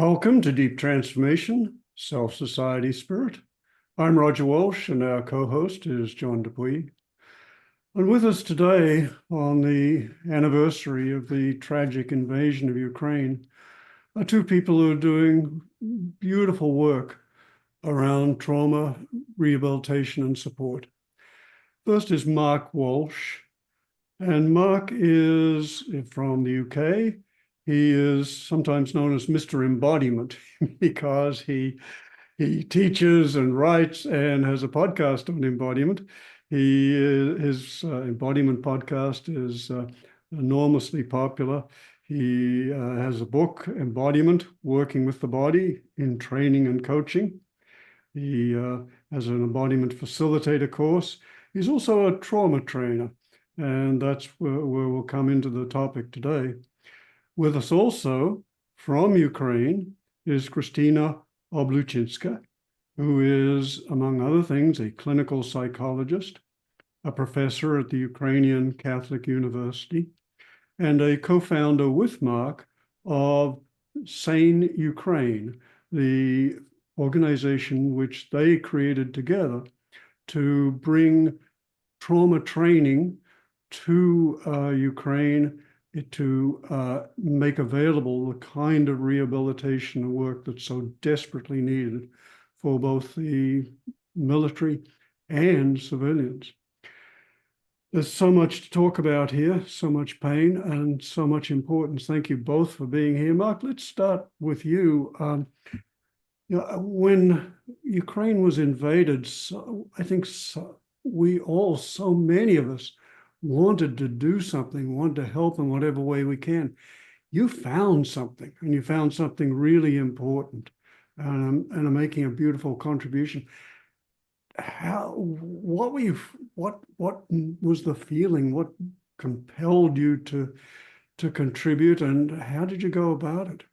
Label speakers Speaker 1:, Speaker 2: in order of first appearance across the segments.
Speaker 1: Welcome to Deep Transformation, Self-Society Spirit. I'm Roger Walsh, and our co-host is John Dupuy. And with us today on the anniversary of the tragic invasion of Ukraine are two people who are doing beautiful work around trauma, rehabilitation, and support. First is Mark Walsh, and Mark is from the UK. He is sometimes known as Mr. Embodiment because he teaches and writes and has a podcast on embodiment. His embodiment podcast is enormously popular. He has a book, Embodiment, Working with the Body in Training and Coaching. He has an embodiment facilitator course. He's also a trauma trainer, and that's where we'll come into the topic today. With us also from Ukraine is Kristina Obluchynska, who is, among other things, a clinical psychologist, a professor at the Ukrainian Catholic University, and a co-founder with Mark of Sane Ukraine, the organization which they created together to bring trauma training to Ukraine, to make available the kind of rehabilitation work that's so desperately needed for both the military and civilians. There's so much to talk about here, so much pain and so much importance. Thank you both for being here. Mark, let's start with you. When Ukraine was invaded, I think so many of us wanted to do something, wanted to help in whatever way we can. You found something, and you found something really important, and are making a beautiful contribution. What was the feeling? What compelled you to contribute, and how did you go about it?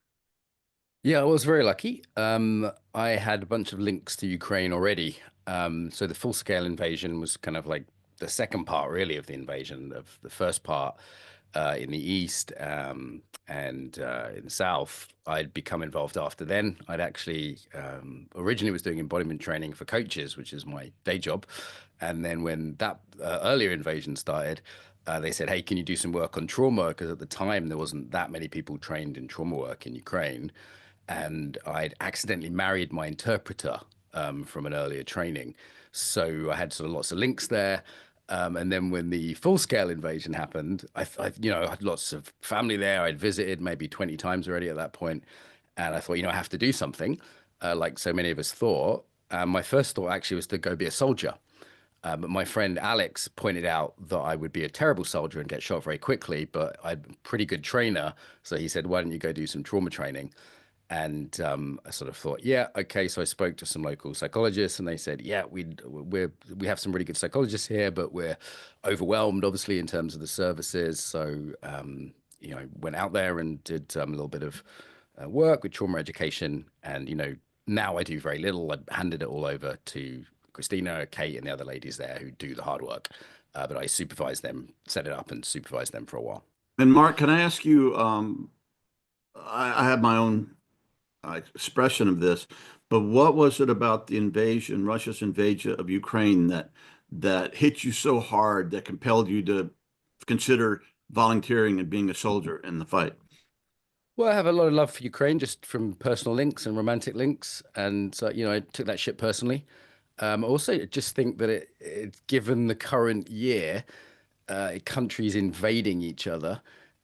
Speaker 2: Yeah, I was very lucky. I had a bunch of links to Ukraine already. So the full-scale invasion was kind of like the second part, really, of the invasion. Of the first part in the east and in the south, I'd become involved after then. I'd actually originally was doing embodiment training for coaches, which is my day job. And then when that earlier invasion started, they said, hey, can you do some work on trauma? Because at the time, there wasn't that many people trained in trauma work in Ukraine. And I'd accidentally married my interpreter from an earlier training. So I had sort of lots of links there. And then when the full-scale invasion happened, I had lots of family there. I'd visited maybe 20 times already at that point. And I thought, I have to do something, like so many of us thought. My first thought actually was to go be a soldier. But my friend Alex pointed out that I would be a terrible soldier and get shot very quickly, but I'm a pretty good trainer. So he said, why don't you go do some trauma training? And I sort of thought, yeah, okay. So I spoke to some local psychologists, and they said, yeah, we have some really good psychologists here, but we're overwhelmed, obviously, in terms of the services. So went out there and did a little bit of work with trauma education, and now I do very little. I handed it all over to Kristina, Kate, and the other ladies there who do the hard work. But I supervise them, set it up, and supervise them for a while.
Speaker 3: And Mark, can I ask you? I have my own expression of this, but what was it about the invasion, Russia's invasion of Ukraine, that hit you so hard that compelled you to consider volunteering and being a soldier in the fight?
Speaker 2: Well, I have a lot of love for Ukraine, just from personal links and romantic links, and so I took that ship personally. Also, just think that given the current year, countries invading each other,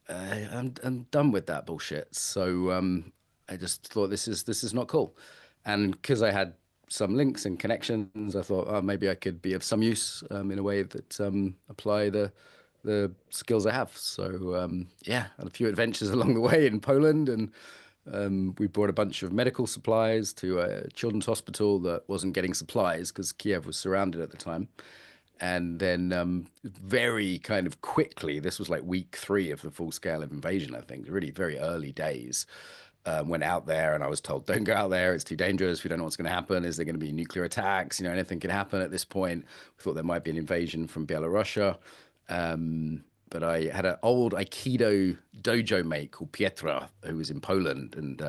Speaker 2: I'm done with that bullshit. So I just thought this is not cool, and because I had some links and connections, I thought, oh, maybe I could be of some use in a way that apply the skills I have. So yeah, had a few adventures along the way in Poland, and we brought a bunch of medical supplies to a children's hospital that wasn't getting supplies because Kiev was surrounded at the time. And then very kind of quickly, this was like week 3 of the full-scale invasion, I think, really very early days. Went out there and I was told, don't go out there. It's too dangerous. We don't know what's going to happen. Is there going to be nuclear attacks? Anything can happen at this point. We thought there might be an invasion from Belarus. But but I had an old Aikido dojo mate called Pietra, who was in Poland, and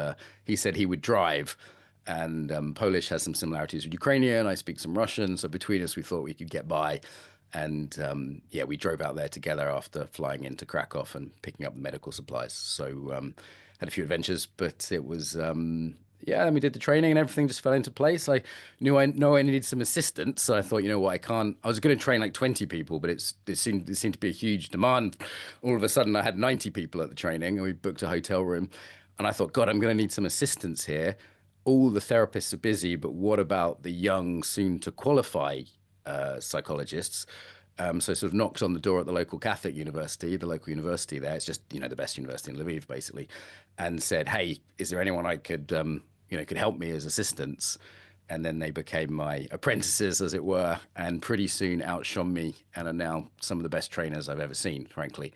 Speaker 2: he said he would drive. And Polish has some similarities with Ukrainian. I speak some Russian, so between us, we thought we could get by. And yeah, we drove out there together after flying into Krakow and picking up medical supplies. So had a few adventures, but it was yeah. And we did the training, and everything just fell into place. I knew I needed some assistance, so I thought, you know what, I was going to train like 20 people, but it seemed to be a huge demand. All of a sudden, I had 90 people at the training, and we booked a hotel room. And I thought, God, I'm going to need some assistance here. All the therapists are busy, but what about the young, soon to qualify psychologists? So sort of knocked on the door at the local Catholic university, the local university there. It's just, you know, the best university in Lviv, basically, and said, hey, is there anyone I could, you know, could help me as assistants? And then they became my apprentices, as it were, and pretty soon outshone me and are now some of the best trainers I've ever seen, frankly,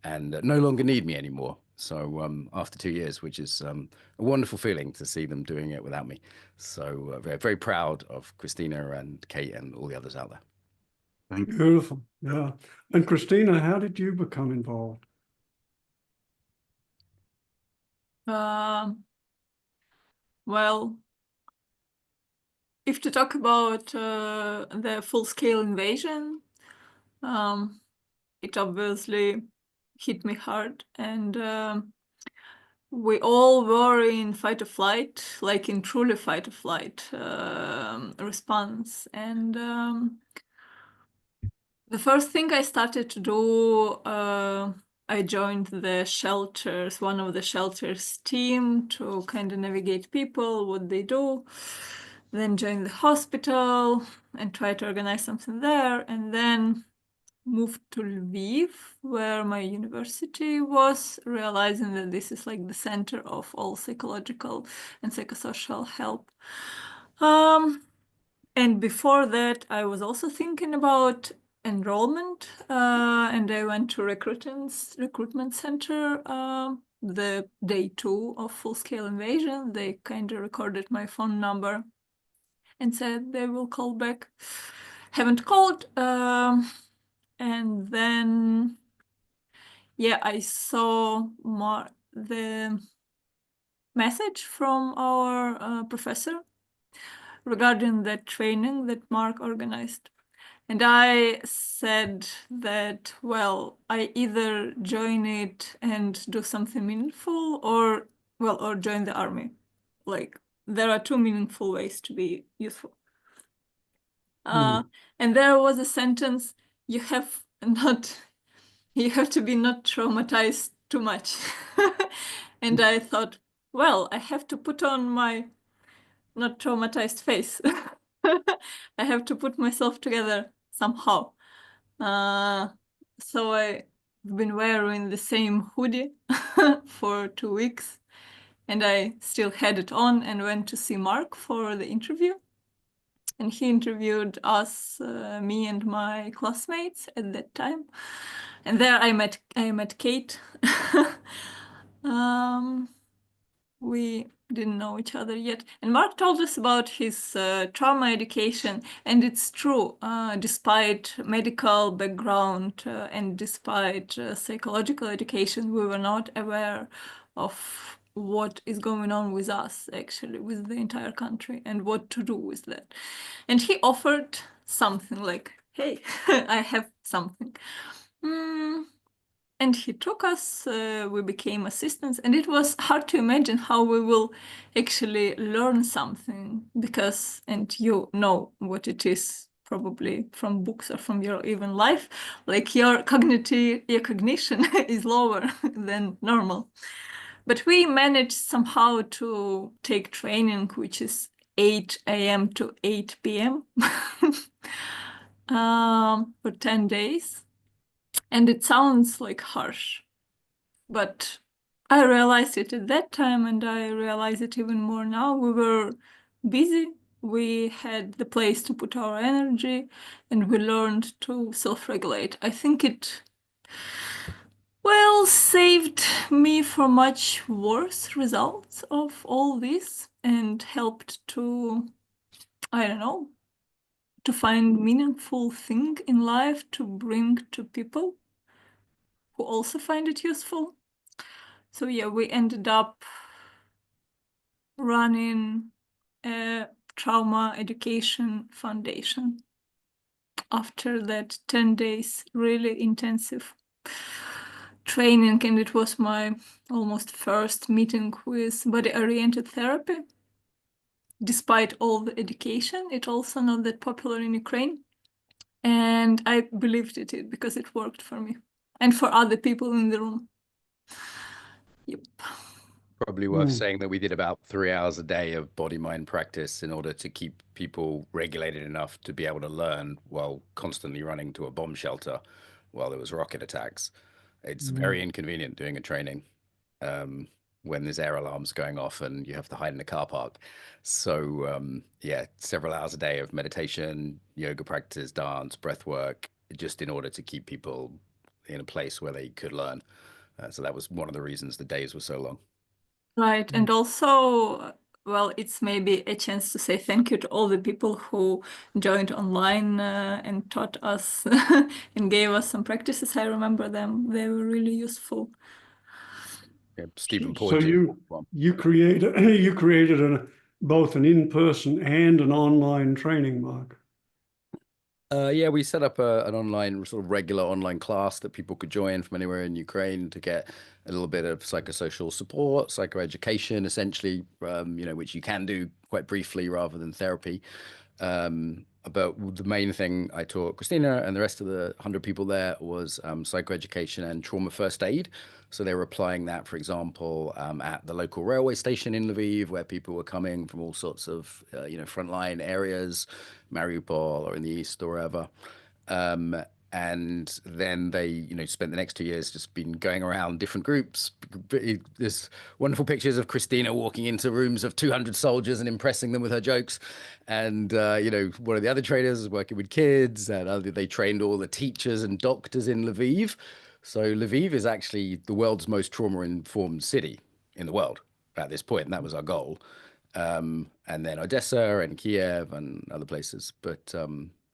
Speaker 2: and no longer need me anymore. So after 2 years, which is a wonderful feeling to see them doing it without me. So very, very proud of Kristina and Kate and all the others out there.
Speaker 3: Thank you.
Speaker 1: Beautiful. Yeah. And Kristina, how did you become involved?
Speaker 4: Well, if to talk about the full-scale invasion, it obviously hit me hard, and we all were in fight or flight, like in truly fight or flight response. And the first thing I started to do, I joined the shelters, one of the shelters team, to kind of navigate people, what they do, then join the hospital and try to organize something there, and then moved to Lviv, where my university was, realizing that this is like the center of all psychological and psychosocial help. And before that, I was also thinking about enrollment, and I went to recruitment center the day 2 of full-scale invasion. They kind of recorded my phone number and said they will call back. Haven't called. And then, yeah, I saw the message from our professor regarding the training that Mark organized. And I said that, well, I either join it and do something meaningful, or join the army. Like, there are 2 meaningful ways to be useful. And there was a sentence, you have to be not traumatized too much. And I thought, well, I have to put on my not traumatized face. I have to put myself together somehow. So I've been wearing the same hoodie for 2 weeks, and I still had it on and went to see Mark for the interview. And he interviewed us, me and my classmates at that time. And there I met Kate. We didn't know each other yet. And Mark told us about his trauma education. And it's true, despite medical background and despite psychological education, we were not aware of what is going on with us, actually, with the entire country, and what to do with that. And he offered something like, hey, I have something. And he took us, we became assistants, and it was hard to imagine how we will actually learn something, because, and you know what it is probably from books or from your even life, like your cognition is lower than normal. But we managed somehow to take training, which is 8 a.m. to 8 p.m. For 10 days. And it sounds like harsh, but I realized it at that time, and I realize it even more now. We were busy. We had the place to put our energy, and we learned to self-regulate. I think it, well, saved me from much worse results of all this, and helped to, I don't know, to find meaningful thing in life to bring to people. who also find it useful. So yeah, we ended up running a trauma education foundation after that 10 days really intensive training, and it was my almost first meeting with body-oriented therapy. Despite all the education, it's also not that popular in Ukraine, and I believed it because it worked for me and for other people in the room. Yep.
Speaker 2: Probably worth saying that we did about 3 hours a day of body-mind practice in order to keep people regulated enough to be able to learn while constantly running to a bomb shelter while there was rocket attacks. It's very inconvenient doing a training when there's air alarms going off and you have to hide in a car park. So yeah, several hours a day of meditation, yoga practice, dance, breath work, just in order to keep people in a place where they could learn. So that was one of the reasons the days were so long.
Speaker 4: Right. And also, well, it's maybe a chance to say thank you to all the people who joined online and taught us and gave us some practices. I remember them. They were really useful.
Speaker 2: Yeah, Stephen
Speaker 1: So
Speaker 2: Porges.
Speaker 1: you created both an in-person and an online training, Mark.
Speaker 2: Yeah, we set up an online, sort of regular online class that people could join from anywhere in Ukraine to get a little bit of psychosocial support, psychoeducation, essentially, which you can do quite briefly rather than therapy. But the main thing I taught Kristina and the rest of the 100 people there was psychoeducation and trauma first aid. So they were applying that, for example, at the local railway station in Lviv, where people were coming from all sorts of, frontline areas, Mariupol or in the east or wherever. And then they, spent the next 2 years just been going around different groups. There's wonderful pictures of Kristina walking into rooms of 200 soldiers and impressing them with her jokes. And, one of the other trainers was working with kids, and they trained all the teachers and doctors in Lviv. So Lviv is actually the world's most trauma-informed city in the world at this point, and that was our goal. And then Odessa and Kiev and other places. But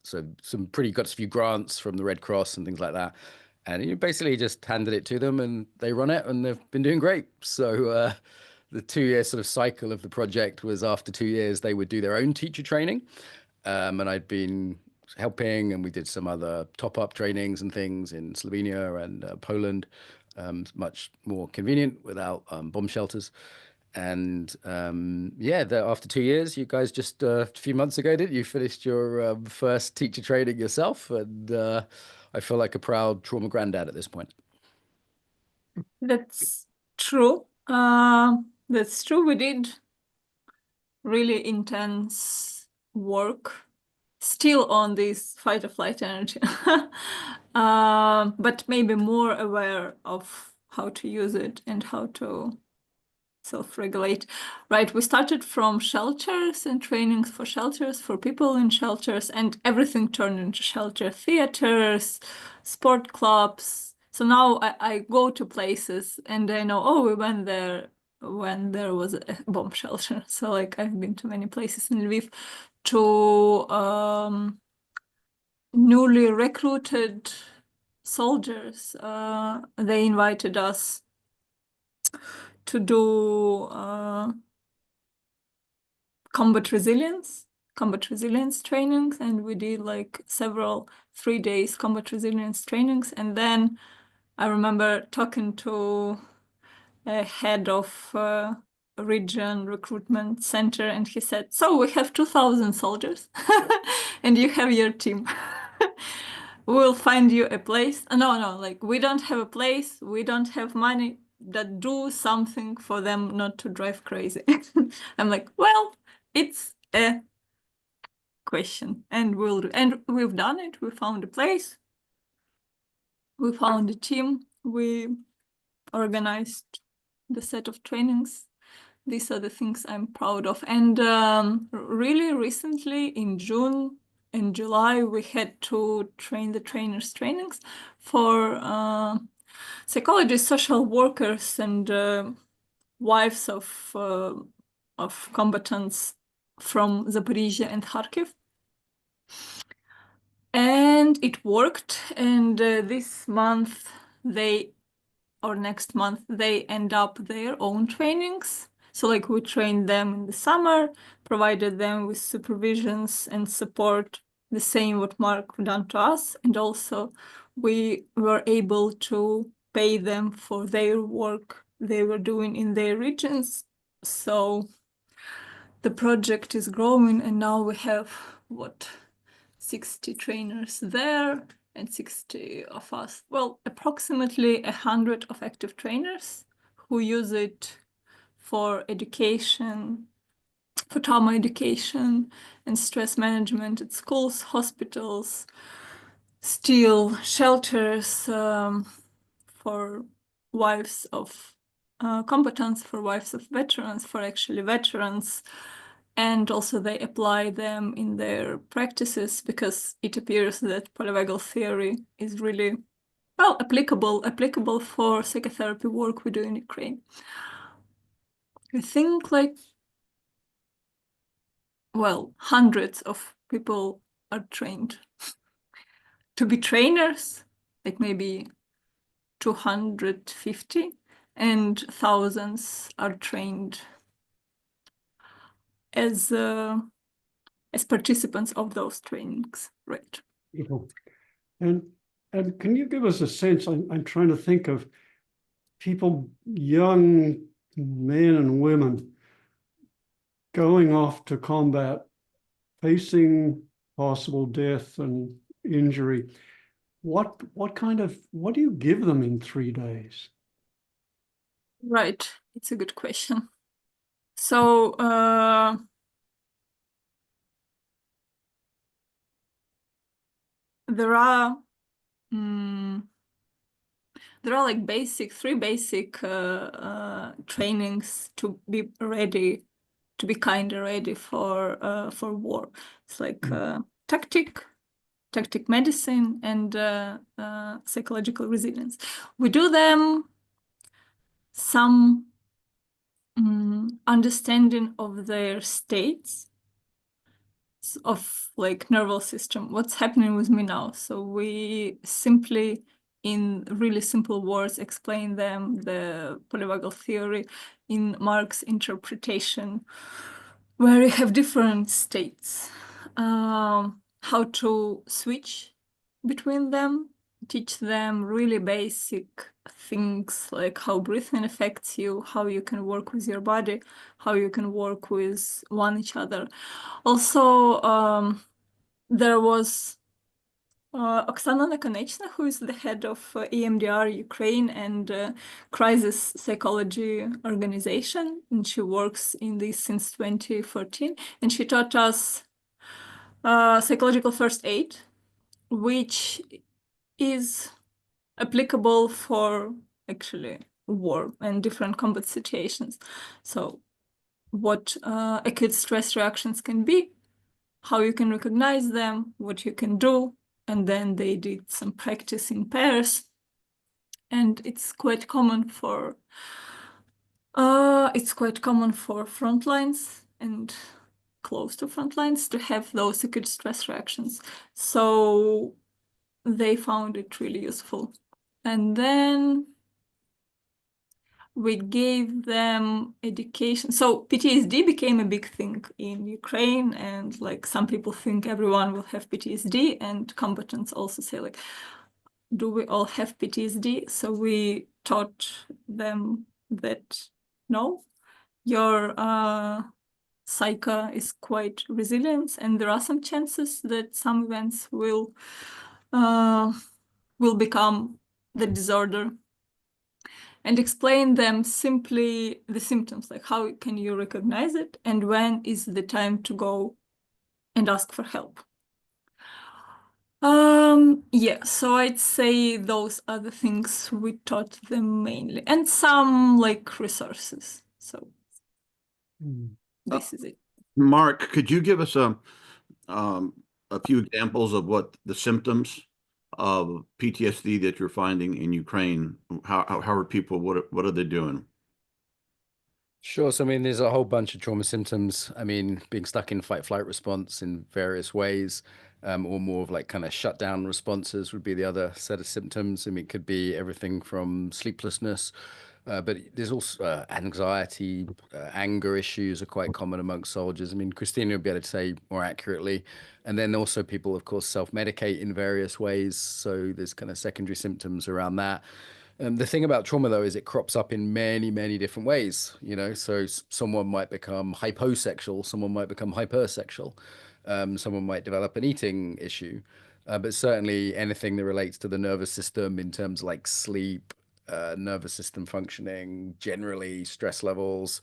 Speaker 2: so got a few grants from the Red Cross and things like that. And you basically just handed it to them and they run it and they've been doing great. So the 2-year sort of cycle of the project was after 2 years, they would do their own teacher training. And I'd been helping, and we did some other top-up trainings and things in Slovenia and Poland, much more convenient without bomb shelters. And after 2 years, you guys just a few months ago, you finished your first teacher training yourself, and I feel like a proud trauma granddad at this point.
Speaker 4: That's true. That's true. We did really intense work still on this fight or flight energy, but maybe more aware of how to use it and how to self-regulate. Right, we started from shelters and trainings for shelters, for people in shelters, and everything turned into shelter theaters, sport clubs. So now I go to places and I know, oh, we went there when there was a bomb shelter. So like I've been to many places in Lviv, to newly recruited soldiers. They invited us to do combat resilience trainings, and we did like several 3 days combat resilience trainings. And then I remember talking to a head of a region recruitment center, and he said, so we have 2,000 soldiers and you have your team. We'll find you a place. No, like we don't have a place, we don't have money, that do something for them not to drive crazy. I'm like, well, it's a question, and we'll do. And we've done it. We found a place, we found a team, we organized the set of trainings. These are the things I'm proud of. And really recently in June and July, we had to train the trainers trainings for psychologists, social workers, and wives of combatants from Zaporizhia and Kharkiv. And it worked. And this month, next month, they end up their own trainings. So like we trained them in the summer, provided them with supervisions and support, the same what Mark done to us. And also we were able to pay them for their work they were doing in their regions. So the project is growing, and now we have 60 trainers there and 60 of us. Well, approximately 100 of active trainers who use it for education, for trauma education and stress management at schools, hospitals, still shelters, for wives of combatants, for wives of veterans, for actually veterans. And also they apply them in their practices, because it appears that polyvagal theory is really, well, applicable for psychotherapy work we do in Ukraine. I think like, well, hundreds of people are trained to be trainers, like maybe 250, and thousands are trained as participants of those trainings, right?
Speaker 1: Beautiful. And can you give us a sense? I'm trying to think of people, young men and women, going off to combat, facing possible death and injury. What do you give them in 3 days?
Speaker 4: Right, it's a good question. So there are like three basic trainings to be ready, to be kind of ready for war. It's like tactic medicine and psychological resilience. We do them some understanding of their states of like nervous system, what's happening with me now. So we simply, in really simple words, explain them the polyvagal theory in Mark's interpretation, where you have different states, how to switch between them, teach them really basic things like how breathing affects you, how you can work with your body, how you can work with each other. Also, there was Oksana Nakonechna, who is the head of EMDR Ukraine and crisis psychology organization, and she works in this since 2014, and she taught us psychological first aid, which is applicable for actually war and different combat situations. So what acute stress reactions can be, how you can recognize them, what you can do, and then they did some practice in pairs. And it's quite common for front lines and close to front lines to have those acute stress reactions. So they found it really useful. And then we gave them education. So PTSD became a big thing in Ukraine, and like some people think everyone will have PTSD, and combatants also say like, do we all have PTSD? So we taught them that no, your psyche is quite resilient, and there are some chances that some events will become the disorder, and explain them simply the symptoms, like how can you recognize it and when is the time to go and ask for help. Yeah, so I'd say those are the things we taught them mainly, and some like resources. So this is it.
Speaker 3: Mark, could you give us a few examples of what the symptoms of PTSD that you're finding in Ukraine? How are people, what are they doing?
Speaker 2: Sure. So, I mean, there's a whole bunch of trauma symptoms. I mean, being stuck in fight-flight response in various ways. or more of like kind of shutdown responses would be the other set of symptoms. I mean, it could be everything from sleeplessness, but there's also anxiety, anger issues are quite common amongst soldiers. I mean, Kristina would be able to say more accurately. And then also people, of course, self-medicate in various ways. So there's kind of secondary symptoms around that. The thing about trauma, though, is it crops up in many, many different ways, you know, so someone might become hyposexual, someone might become hypersexual, someone might develop an eating issue, but certainly anything that relates to the nervous system in terms of like sleep, nervous system functioning, generally stress levels.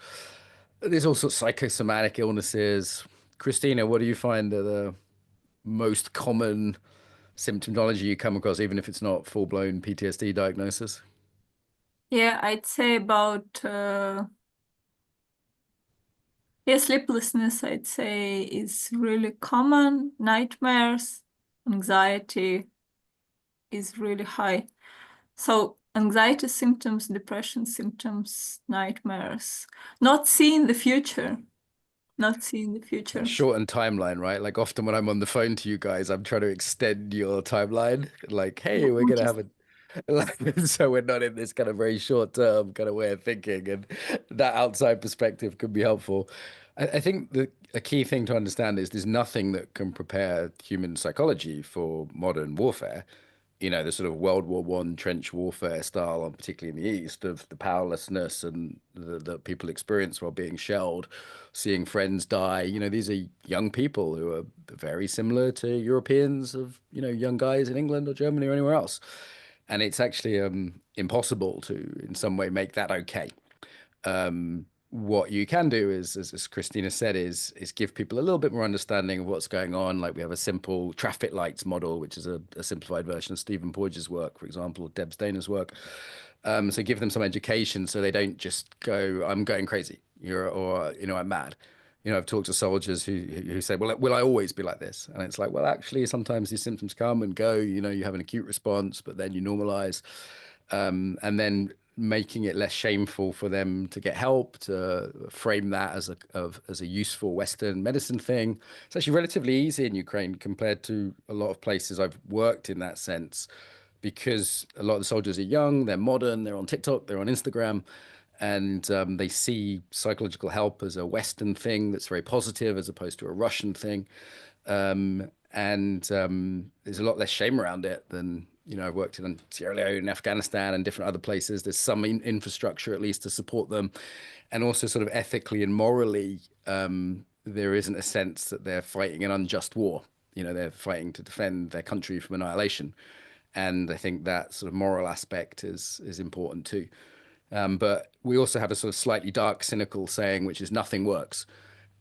Speaker 2: There's also psychosomatic illnesses. Kristina, what do you find are the most common symptomology you come across, even if it's not full-blown PTSD diagnosis?
Speaker 4: Yeah, I'd say about sleeplessness, I'd say, is really common. Nightmares, anxiety is really high. So anxiety symptoms, depression symptoms, nightmares, not seeing the future. Not seeing the future.
Speaker 2: Shortened timeline, right? Like often when I'm on the phone to you guys, I'm trying to extend your timeline. Like, hey, we're gonna have a like, so we're not in this kind of very short term kind of way of thinking, and that outside perspective could be helpful. I think a key thing to understand is there's nothing that can prepare human psychology for modern warfare. You know, the sort of World War One trench warfare style, particularly in the East, of the powerlessness and that people experience while being shelled, seeing friends die. You know, these are young people who are very similar to Europeans of, you know, young guys in England or Germany or anywhere else. And it's actually impossible to, in some way, make that okay. What you can do is, as Kristina said, is give people a little bit more understanding of what's going on. Like we have a simple traffic lights model, which is a simplified version of Stephen Porges' work, for example, or Deb Stainer's work. So give them some education so they don't just go, I'm going crazy, or, you know, I'm mad. You know, I've talked to soldiers who say, well, will I always be like this? And it's like, well, actually, sometimes these symptoms come and go. You know, you have an acute response, but then you normalize. And then making it less shameful for them to get help, to frame that as a useful Western medicine thing. It's actually relatively easy in Ukraine compared to a lot of places I've worked in that sense, because a lot of the soldiers are young, they're modern, they're on TikTok, they're on Instagram, and they see psychological help as a Western thing that's very positive as opposed to a Russian thing. And there's a lot less shame around it than, you know, I've worked in Sierra Leone, Afghanistan, and different other places. There's some infrastructure at least to support them. And also sort of ethically and morally, there isn't a sense that they're fighting an unjust war. You know, they're fighting to defend their country from annihilation. And I think that sort of moral aspect is important too. But we also have a sort of slightly dark, cynical saying, which is nothing works.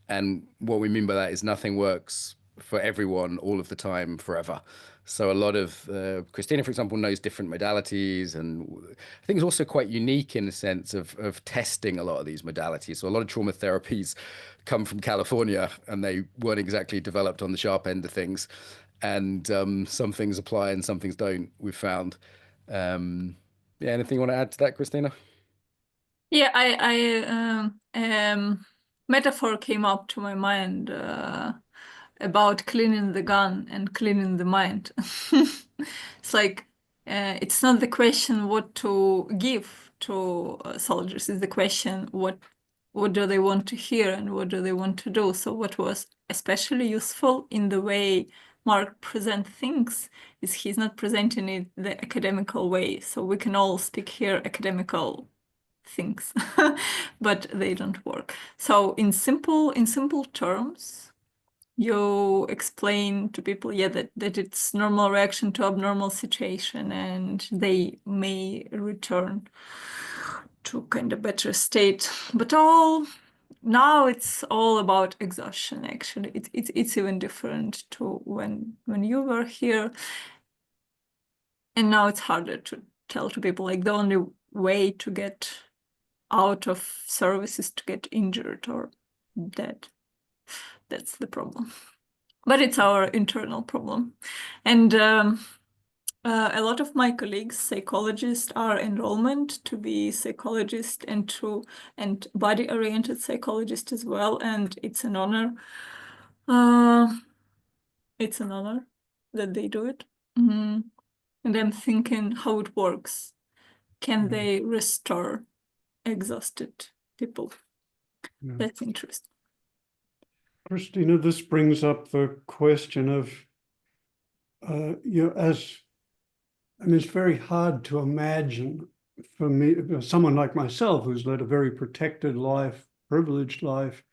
Speaker 2: And what we mean by that is nothing works for everyone all of the time forever. So a lot of Kristina, for example, knows different modalities, and I think it's also quite unique in the sense of testing a lot of these modalities. So a lot of trauma therapies come from California, and they weren't exactly developed on the sharp end of things. And some things apply and some things don't, we've found. Yeah, anything you want to add to that, Kristina?
Speaker 4: Yeah, metaphor came up to my mind about cleaning the gun and cleaning the mind. It's like it's not the question what to give to soldiers. It's the question what do they want to hear and what do they want to do. So what was especially useful in the way Mark presents things is he's not presenting it the academical way. So we can all speak here academical things, but they don't work. So in simple terms, you explain to people, yeah, that it's normal reaction to abnormal situation, and they may return to kind of better state. But now it's all about exhaustion. Actually, it's even different to when you were here, and now it's harder to tell to people like the only way to get out of services to get injured or dead. That's the problem. But it's our internal problem. And a lot of my colleagues, psychologists, are enrollment to be psychologist and body-oriented psychologist as well. And it's an honor. it's an honor that they do it. And I'm thinking how it works. Can they restore exhausted people?
Speaker 1: Yeah.
Speaker 4: That's interesting.
Speaker 1: Kristina, this brings up the question of, it's very hard to imagine for me, someone like myself who's led a very protected life, privileged life,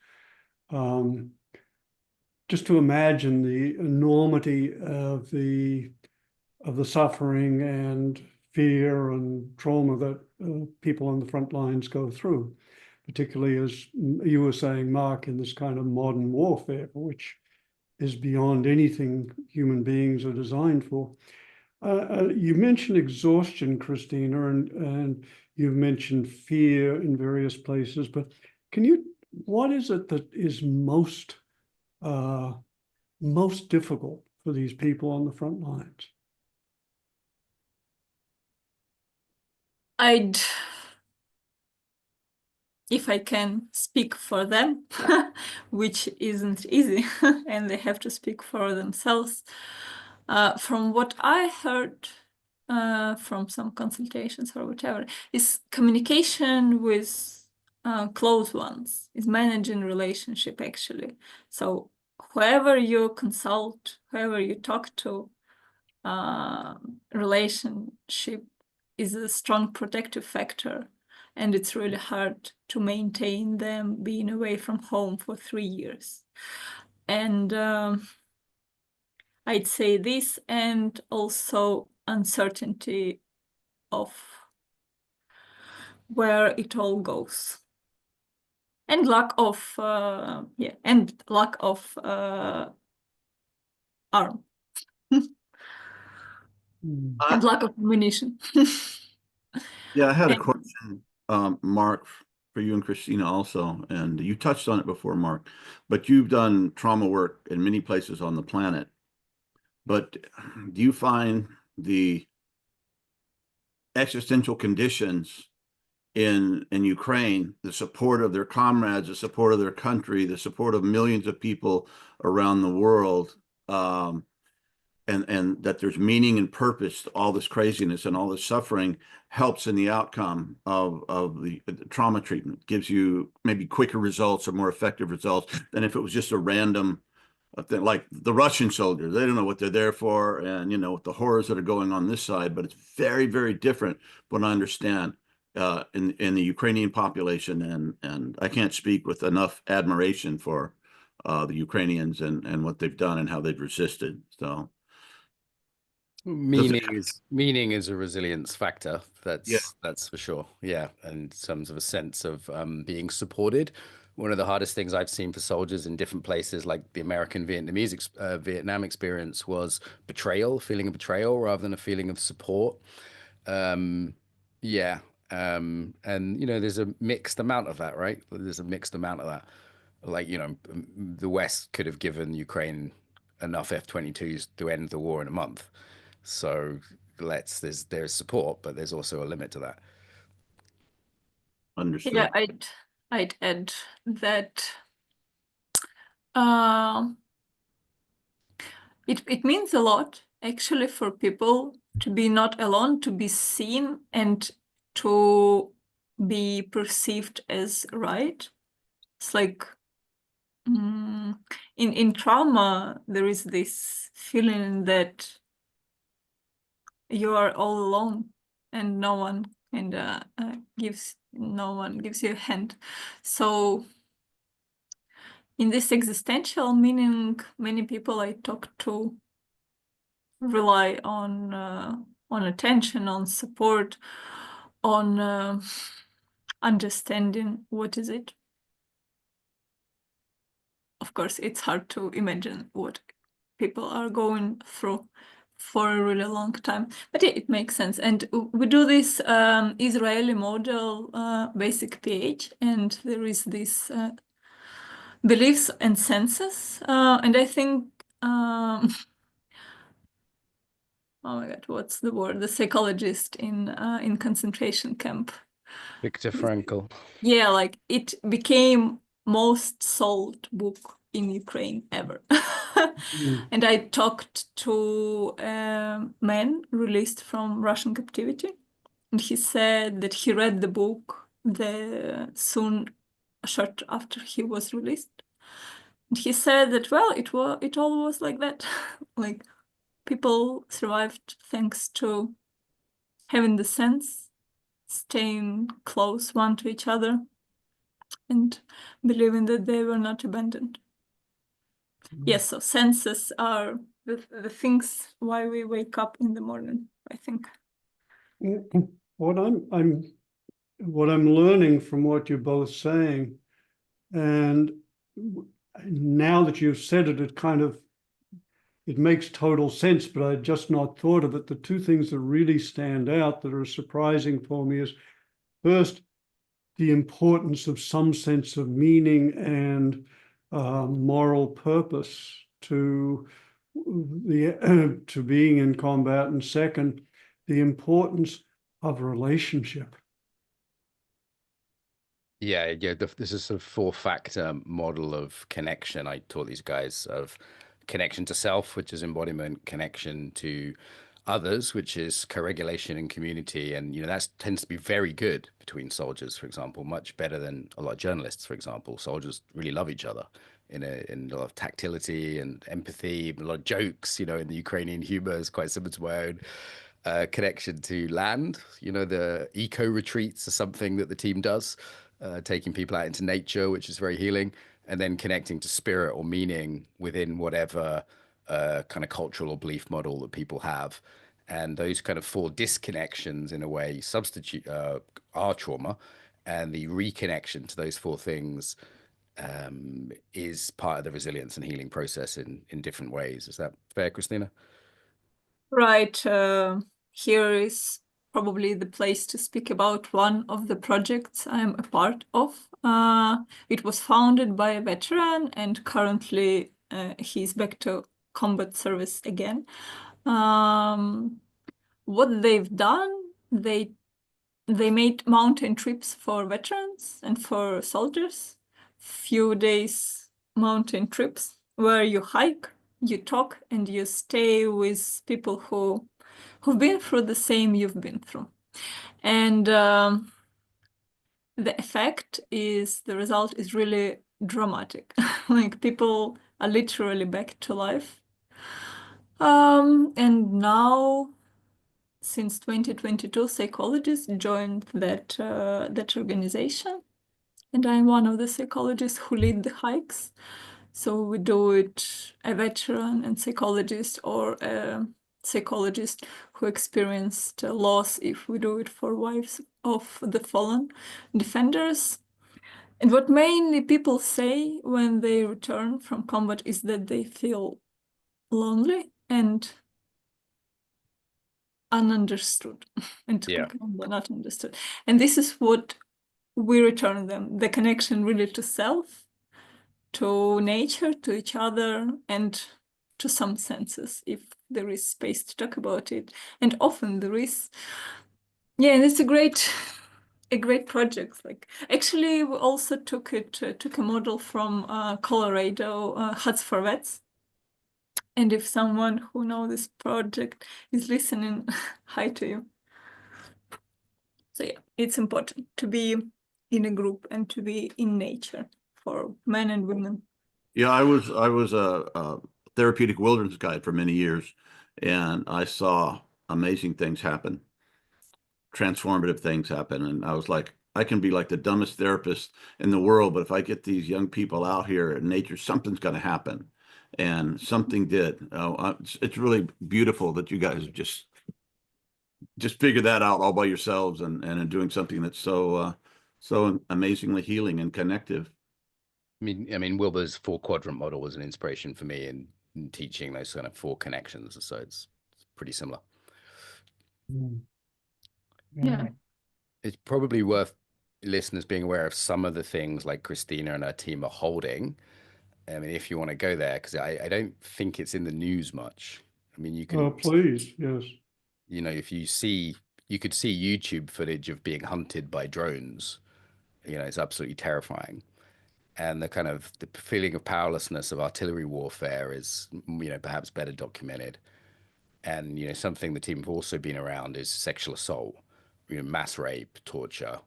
Speaker 1: just to imagine the enormity of the suffering and fear and trauma that people on the front lines go through, particularly as you were saying, Mark, in this kind of modern warfare, which is beyond anything human beings are designed for. You mentioned exhaustion, Kristina, and you've mentioned fear in various places, but what is it that is most difficult for these people on the front lines?
Speaker 4: If I can speak for them, which isn't easy, and they have to speak for themselves. From what I heard from some consultations or whatever, is communication with close ones, is managing relationship actually. So whoever you consult, whoever you talk to, relationship is a strong protective factor. And it's really hard to maintain them being away from home for 3 years. And I'd say this, and also uncertainty of where it all goes. And lack of, arm. And lack of ammunition.
Speaker 3: Yeah, I had a question, Mark, for you and Kristina also, and you touched on it before, Mark, but you've done trauma work in many places on the planet. But do you find the existential conditions in Ukraine, the support of their comrades, the support of their country, the support of millions of people around the world, and that there's meaning and purpose to all this craziness and all this suffering helps in the outcome of the trauma treatment, gives you maybe quicker results or more effective results than if it was just a random thing, like the Russian soldiers. They don't know what they're there for, and with the horrors that are going on this side, but it's very, very different what I understand in the Ukrainian population, and I can't speak with enough admiration for the Ukrainians and what they've done and how they've resisted. So
Speaker 2: meaning is a resilience factor.
Speaker 3: Yeah.
Speaker 2: That's for sure. Yeah, in terms of a sense of being supported. One of the hardest things I've seen for soldiers in different places, like the American Vietnam experience, was betrayal, feeling of betrayal rather than a feeling of support. Yeah. And there's a mixed amount of that, right? There's a mixed amount of that. Like, the West could have given Ukraine enough F-22s to end the war in a month. So there's support, but there's also a limit to that.
Speaker 3: Understood.
Speaker 4: Yeah, I'd add that it means a lot actually for people to be not alone, to be seen, and to be perceived as right. It's like in trauma, there is this feeling that you are all alone and no one gives you a hand. So in this existential meaning, many people I talk to rely on attention, on support, on understanding what is it. Of course, it's hard to imagine what people are going through for a really long time, but yeah, it makes sense. And we do this Israeli model, basic PH, and there is this beliefs and senses, and I think oh my God, what's the word? The psychologist in concentration camp,
Speaker 2: Viktor Frankl.
Speaker 4: Yeah, like it became most sold book in Ukraine ever.
Speaker 1: Mm.
Speaker 4: And I talked to a man released from Russian captivity, and he said that he read the book short after he was released. And he said that, well, it all was like that. Like, people survived thanks to having the sense, staying close one to each other, and believing that they were not abandoned. Yes, so senses are the things why we wake up in the morning, I think.
Speaker 1: What I'm learning from what you're both saying, and now that you've said it, it makes total sense, but I'd just not thought of it. The two things that really stand out that are surprising for me is, first, the importance of some sense of meaning and moral purpose to to being in combat, and second, the importance of relationship.
Speaker 2: Yeah, this is a four-factor model of connection. I taught these guys of connection to self, which is embodiment, connection to others, which is co-regulation and community. And, that tends to be very good between soldiers, for example, much better than a lot of journalists, for example. Soldiers really love each other in a lot of tactility and empathy, a lot of jokes, in the Ukrainian humor is quite similar to my own. Connection to land, the eco retreats are something that the team does, taking people out into nature, which is very healing, and then connecting to spirit or meaning within whatever kind of cultural or belief model that people have. And those kind of four disconnections, in a way, substitute our trauma, and the reconnection to those four things is part of the resilience and healing process in different ways. Is that fair, Kristina?
Speaker 4: Right. Here is probably the place to speak about one of the projects I'm a part of. It was founded by a veteran, and currently he's back to combat service again. What they've done, they made mountain trips for veterans and for soldiers. Few days mountain trips where you hike, you talk, and you stay with people who've been through the same you've been through. And the result is really dramatic. Like, people are literally back to life. And now, since 2022, psychologists joined that organization, and I'm one of the psychologists who lead the hikes. So we do it, a veteran and psychologist, or a psychologist who experienced loss, if we do it for wives of the fallen defenders. And what mainly people say when they return from combat is that they feel lonely and ununderstood and not understood. And this is what we return them, the connection really to self, to nature, to each other, and to some senses, if there is space to talk about it. And often there is. Yeah, and it's a great project. Like, actually, we also took a model from Colorado, Huts for Vets. And if someone who knows this project is listening, hi to you. So yeah, it's important to be in a group and to be in nature for men and women.
Speaker 3: Yeah, I was a therapeutic wilderness guide for many years, and I saw amazing things happen, transformative things happen. And I was like, I can be like the dumbest therapist in the world, but if I get these young people out here in nature, something's going to happen. And something did. It's really beautiful that you guys just figured that out all by yourselves and are doing something that's so amazingly healing and connective.
Speaker 2: I mean, Wilbur's four-quadrant model was an inspiration for me in teaching those kind of four connections. So it's pretty similar.
Speaker 4: Yeah.
Speaker 2: It's probably worth listeners being aware of some of the things like Kristina and her team are holding. I mean, if you want to go there, because I don't think it's in the news much. I mean, you can.
Speaker 1: Oh, please, yes.
Speaker 2: If you could see YouTube footage of being hunted by drones. It's absolutely terrifying. and the kind of the feeling of powerlessness of artillery warfare is, perhaps better documented. And, something the team have also been around is sexual assault, mass rape, torture.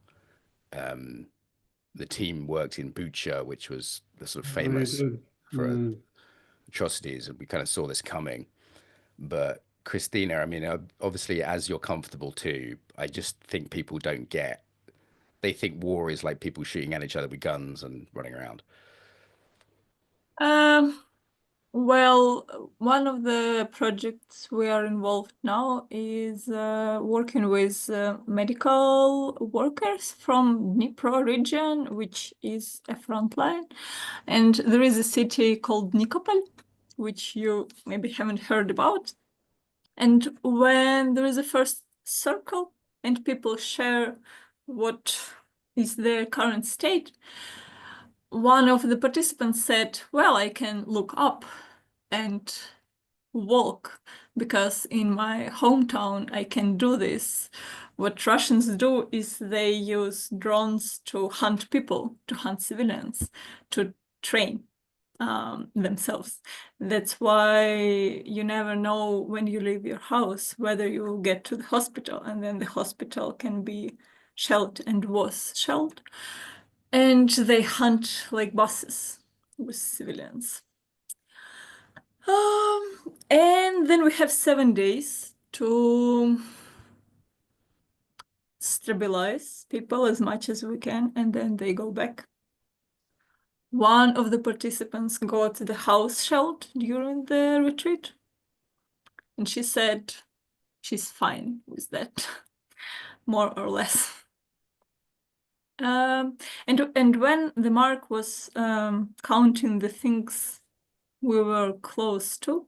Speaker 2: The team worked in Bucha, which was the sort of famous for atrocities, and we kind of saw this coming. But Kristina, I mean, obviously, as you're comfortable too, I just think people don't get. They think war is like people shooting at each other with guns and running around.
Speaker 4: Well, one of the projects we are involved now is working with medical workers from Dnipro region, which is a front line. And there is a city called Nikopol, which you maybe haven't heard about. And when there is a first circle and people share what is their current state, one of the participants said, well, I can look up and walk because in my hometown I can do this. What Russians do is they use drones to hunt people, to hunt civilians, to train themselves. That's why you never know when you leave your house whether you get to the hospital, and then the hospital can be shelled and was shelled. And they hunt like buses with civilians. And then we have 7 days to stabilize people as much as we can, and then they go back. One of the participants got the house shelled during the retreat, and she said she's fine with that, more or less. And when the Mark was counting the things we were close to,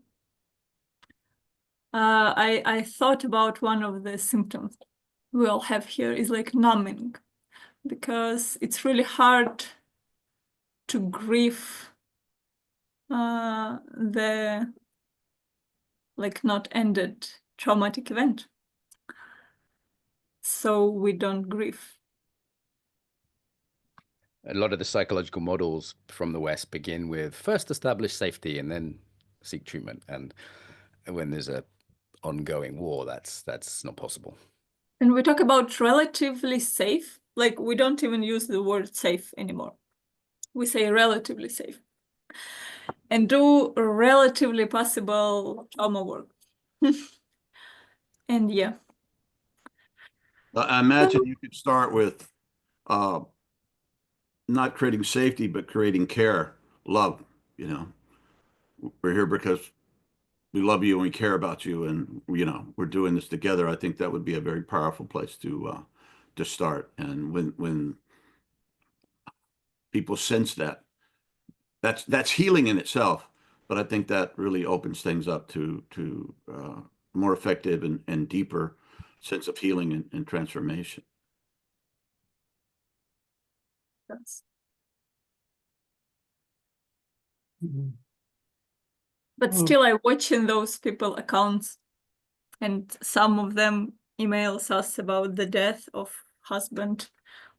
Speaker 4: I thought about one of the symptoms we all have here is like numbing, because it's really hard to grieve the like not ended traumatic event. So we don't grieve.
Speaker 2: A lot of the psychological models from the West begin with first establish safety and then seek treatment. And when there's a ongoing war, that's not possible.
Speaker 4: And we talk about relatively safe, like we don't even use the word safe anymore. We say relatively safe. And do relatively possible trauma work. And yeah.
Speaker 3: I imagine you could start with not creating safety, but creating care, love. We're here because we love you and we care about you, and we're doing this together. I think that would be a very powerful place to start. And when people sense that, that's healing in itself. But I think that really opens things up to more effective and deeper sense of healing and transformation.
Speaker 4: Yes.
Speaker 1: Mm-hmm.
Speaker 4: But still, I watch in those people accounts, and some of them emails us about the death of husband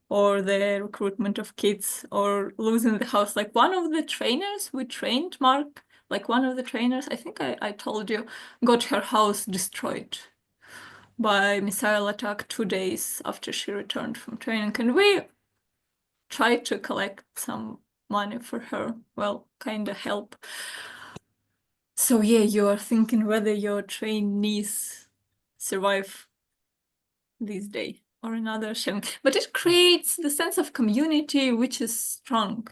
Speaker 4: or the recruitment of kids or losing the house. Like one of the trainers we trained, Mark, like one of the trainers, I think I told you, got her house destroyed by missile attack 2 days after she returned from training. And we tried to collect some money for her, well, kind of help. So yeah, you are thinking whether your trainees survive this day or another sharing. But it creates the sense of community, which is strong.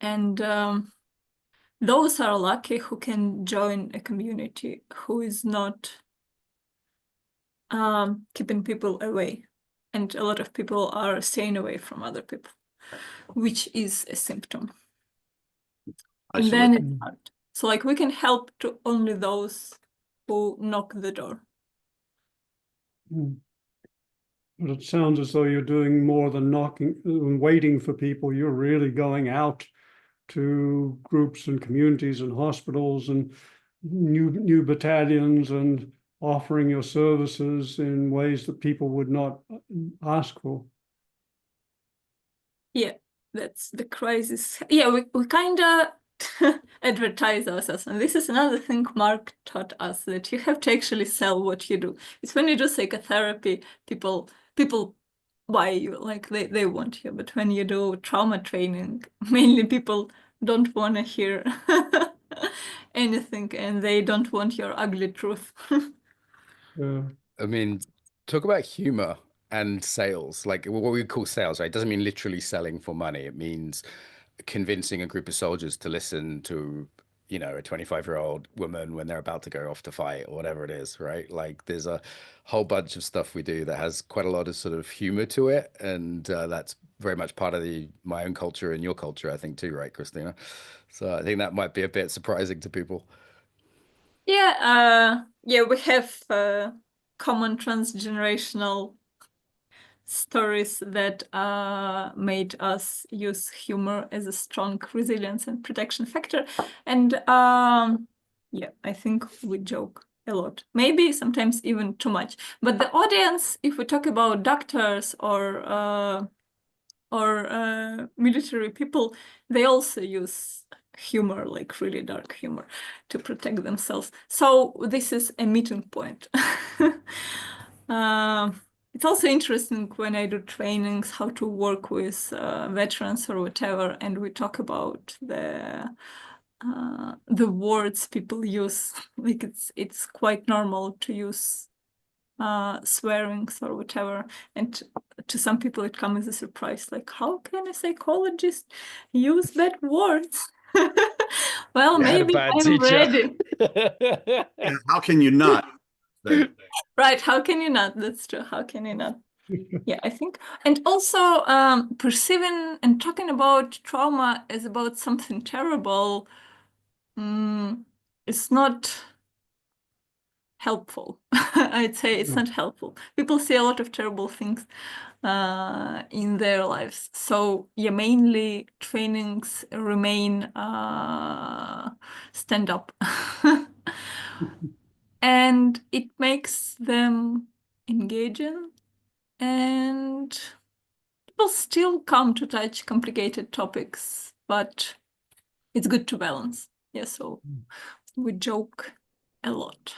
Speaker 4: And those are lucky who can join a community who is not keeping people away. And a lot of people are staying away from other people, which is a symptom. And then it's hard. So like we can help to only those who knock the door.
Speaker 1: But it sounds as though you're doing more than knocking and waiting for people. You're really going out to groups and communities and hospitals and new battalions and offering your services in ways that people would not ask for.
Speaker 4: Yeah, that's the crisis. Yeah, we kind of advertise ourselves, and this is another thing Mark taught us, that you have to actually sell what you do. It's when you do psychotherapy, people buy you, like they want you, but when you do trauma training, mainly people don't want to hear anything, and they don't want your ugly truth.
Speaker 2: I mean, talk about humor and sales, like what we call sales, right? It doesn't mean literally selling for money. It means convincing a group of soldiers to listen to, you know, a 25-year-old woman when they're about to go off to fight or whatever it is, right? Like there's a whole bunch of stuff we do that has quite a lot of sort of humor to it. And that's very much part of my own culture and your culture, I think, too, right, Kristina? So I think that might be a bit surprising to people.
Speaker 4: Yeah, we have common transgenerational stories that made us use humor as a strong resilience and protection factor. And yeah, I think we joke a lot, maybe sometimes even too much. But the audience, if we talk about doctors or military people, they also use humor, like really dark humor, to protect themselves. So this is a meeting point. It's also interesting when I do trainings how to work with veterans or whatever, and we talk about the words people use. Like it's quite normal to use swearings or whatever, and to some people it comes as a surprise, like, how can a psychologist use bad words? Well,
Speaker 2: You had a
Speaker 4: maybe
Speaker 2: bad
Speaker 4: I'm
Speaker 2: teacher.
Speaker 4: ready.
Speaker 3: And how can you not?
Speaker 4: Right, how can you not? That's true. How can you not? Yeah, I think. And also perceiving and talking about trauma as about something terrible is not helpful. I'd say it's not helpful. People see a lot of terrible things in their lives. So yeah, mainly trainings remain stand up. And it makes them engaging, and people still come to touch complicated topics, but it's good to balance. Yeah, so we joke a lot.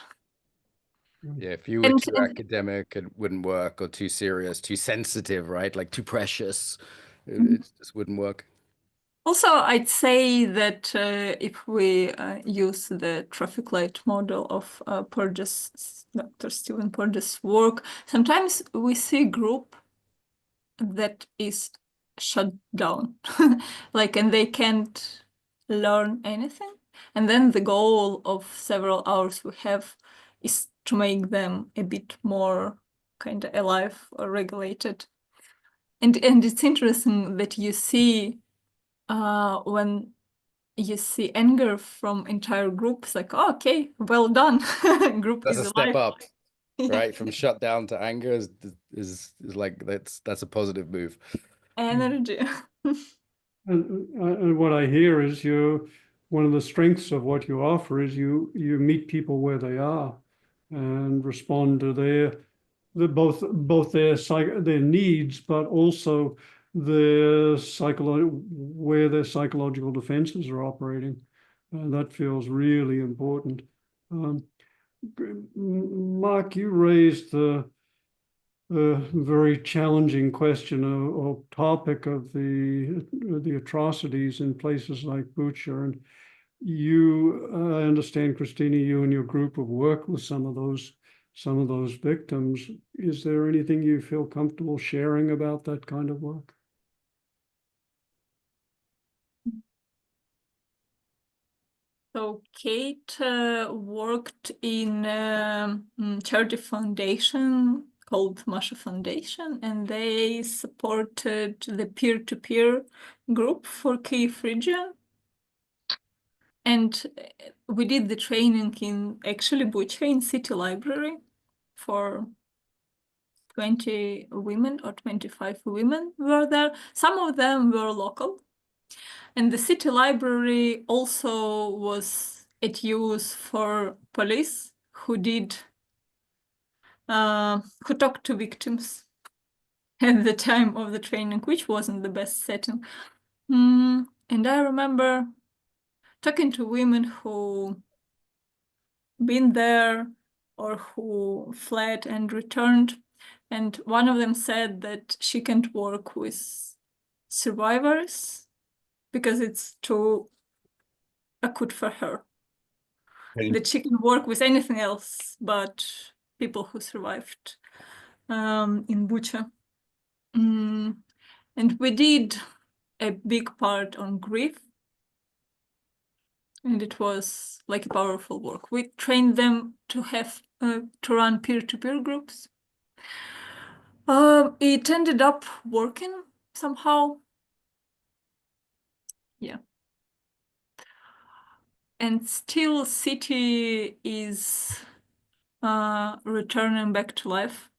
Speaker 2: Yeah, if you were too academic, it wouldn't work, or too serious, too sensitive, right? Like too precious, it just wouldn't work.
Speaker 4: Also, I'd say that if we use the traffic light model of Dr. Stephen Porges' work, sometimes we see a group that is shut down, like, and they can't learn anything. And then the goal of several hours we have is to make them a bit more kind of alive or regulated. And it's interesting that you see when you see anger from entire groups, like, oh, okay, well done. Group
Speaker 2: That's
Speaker 4: is
Speaker 2: a step
Speaker 4: alive.
Speaker 2: up, right? From shut down to anger is like that's a positive move.
Speaker 4: Energy.
Speaker 1: And what I hear is one of the strengths of what you offer is you meet people where they are and respond to both their needs, but also where their psychological defenses are operating. And that feels really important. Mark, you raised the very challenging question or topic of the atrocities in places like Bucha. And I understand, Kristina, you and your group have worked with some of those victims. Is there anything you feel comfortable sharing about that kind of work?
Speaker 4: So Kate worked in a charity foundation called Masha Foundation, and they supported the peer-to-peer group for Kyiv region. And we did the training in actually Bucha in City Library for 20 women or 25 women were there. Some of them were local. And the city library also was at use for police who talked to victims at the time of the training, which wasn't the best setting. And I remember talking to women who been there or who fled and returned. And one of them said that she can't work with survivors because it's too acute for her. That she can work with anything else but people who survived in Bucha. And we did a big part on grief. And it was like a powerful work. We trained them to have to run peer-to-peer groups. It ended up working somehow. Yeah. And still city is returning back to life,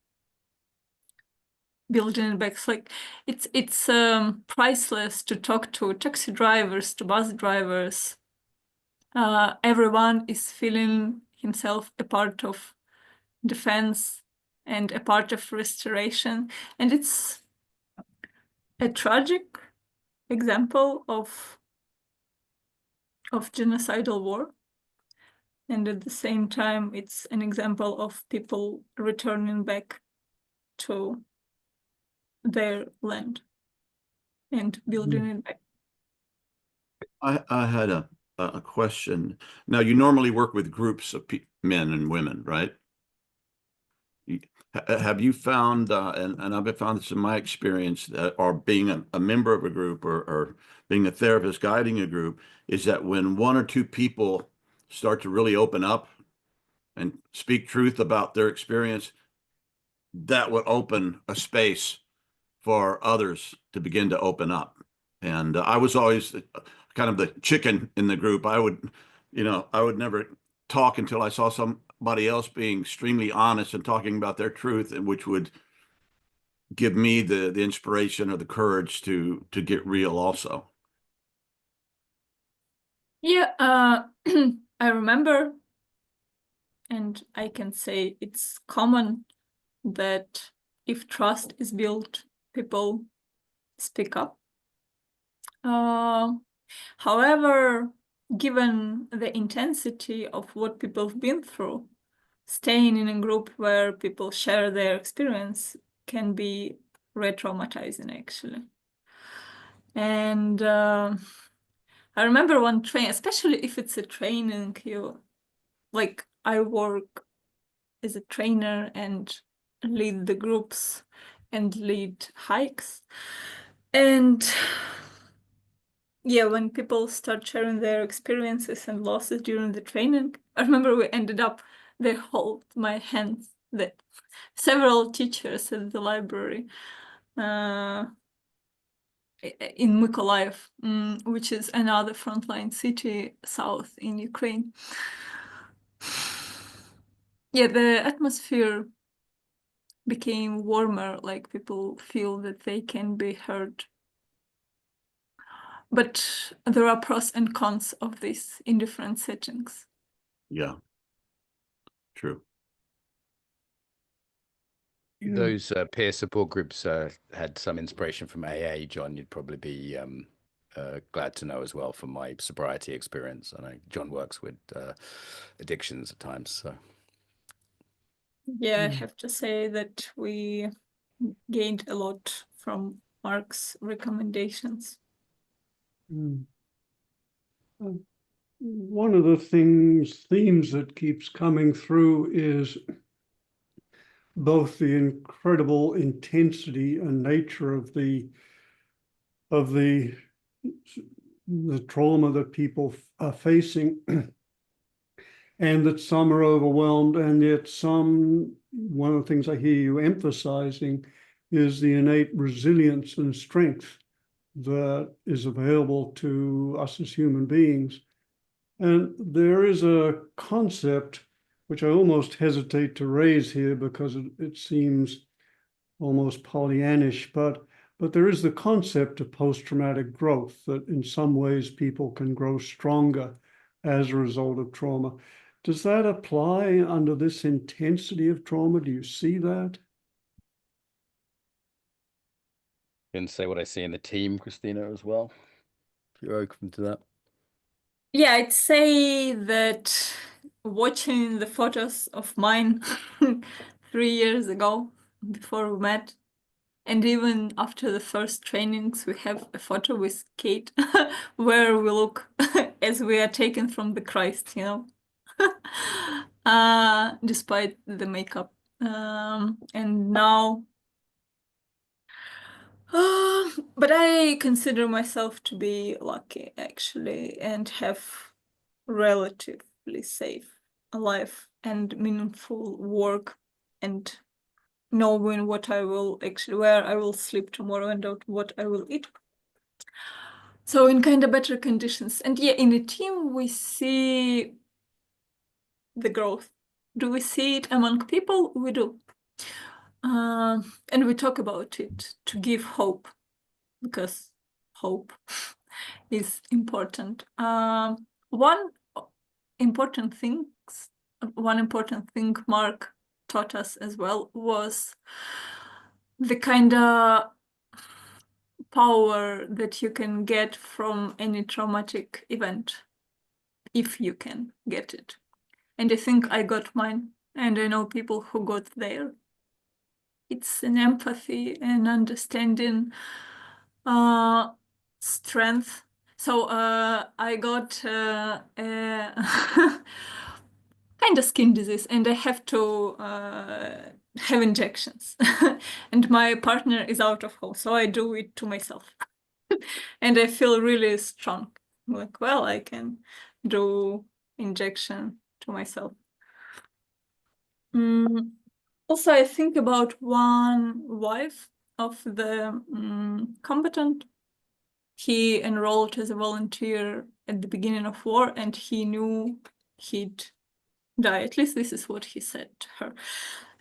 Speaker 4: building back. It's priceless to talk to taxi drivers, to bus drivers. Everyone is feeling himself a part of defense and a part of restoration. And it's a tragic example of genocidal war. And at the same time, it's an example of people returning back to their land and building it back.
Speaker 3: I had a question. Now, you normally work with groups of men and women, right? Have you found, and I've found this in my experience, that or being a member of a group or being a therapist guiding a group, is that when one or two people start to really open up and speak truth about their experience, that would open a space for others to begin to open up. And I was always kind of the chicken in the group. I would never talk until I saw somebody else being extremely honest and talking about their truth, and which would give me the inspiration or the courage to get real also.
Speaker 4: Yeah, I remember, and I can say it's common that if trust is built, people speak up. However, given the intensity of what people have been through, staying in a group where people share their experience can be re-traumatizing, actually. And I remember one train, especially if it's a training, I work as a trainer and lead the groups and lead hikes. And yeah, when people start sharing their experiences and losses during the training, I remember we ended up, they hold my hands, that several teachers at the library in Mykolaiv, which is another frontline city south in Ukraine. Yeah, the atmosphere became warmer, like people feel that they can be heard. But there are pros and cons of this in different settings.
Speaker 3: Yeah, true.
Speaker 2: Those peer support groups had some inspiration from AA, John. You'd probably be glad to know as well from my sobriety experience. I know John works with addictions at times. So.
Speaker 4: Yeah, I have to say that we gained a lot from Mark's recommendations.
Speaker 1: One of the themes that keeps coming through is both the incredible intensity and nature of the trauma that people are facing, and that some are overwhelmed, and yet one of the things I hear you emphasizing is the innate resilience and strength that is available to us as human beings. And there is a concept which I almost hesitate to raise here because it seems almost Pollyannish, but there is the concept of post-traumatic growth, that in some ways people can grow stronger as a result of trauma. Does that apply under this intensity of trauma? Do you see that?
Speaker 2: Can say what I see in the team, Kristina, as well. you're open to that.
Speaker 4: Yeah, I'd say that watching the photos of mine 3 years ago, before we met, and even after the first trainings, we have a photo with Kate where we look as we are taken from the Christ, despite the makeup. And now, but I consider myself to be lucky, actually, and have relatively safe life and meaningful work, and knowing what I will actually, where I will sleep tomorrow and what I will eat. So in kind of better conditions. And yeah, in a team, we see the growth. Do we see it among people? We do. And we talk about it to give hope, because hope is important. One important thing Mark taught us as well was the kind of power that you can get from any traumatic event, if you can get it. And I think I got mine, and I know people who got there. It's an empathy and understanding, strength. So I got a kind of skin disease, and I have to have injections. And my partner is out of home, so I do it to myself. And I feel really strong. Like, well, I can do injection to myself. Also, I think about one wife of the combatant. He enrolled as a volunteer at the beginning of war, and he knew he'd die. At least this is what he said to her.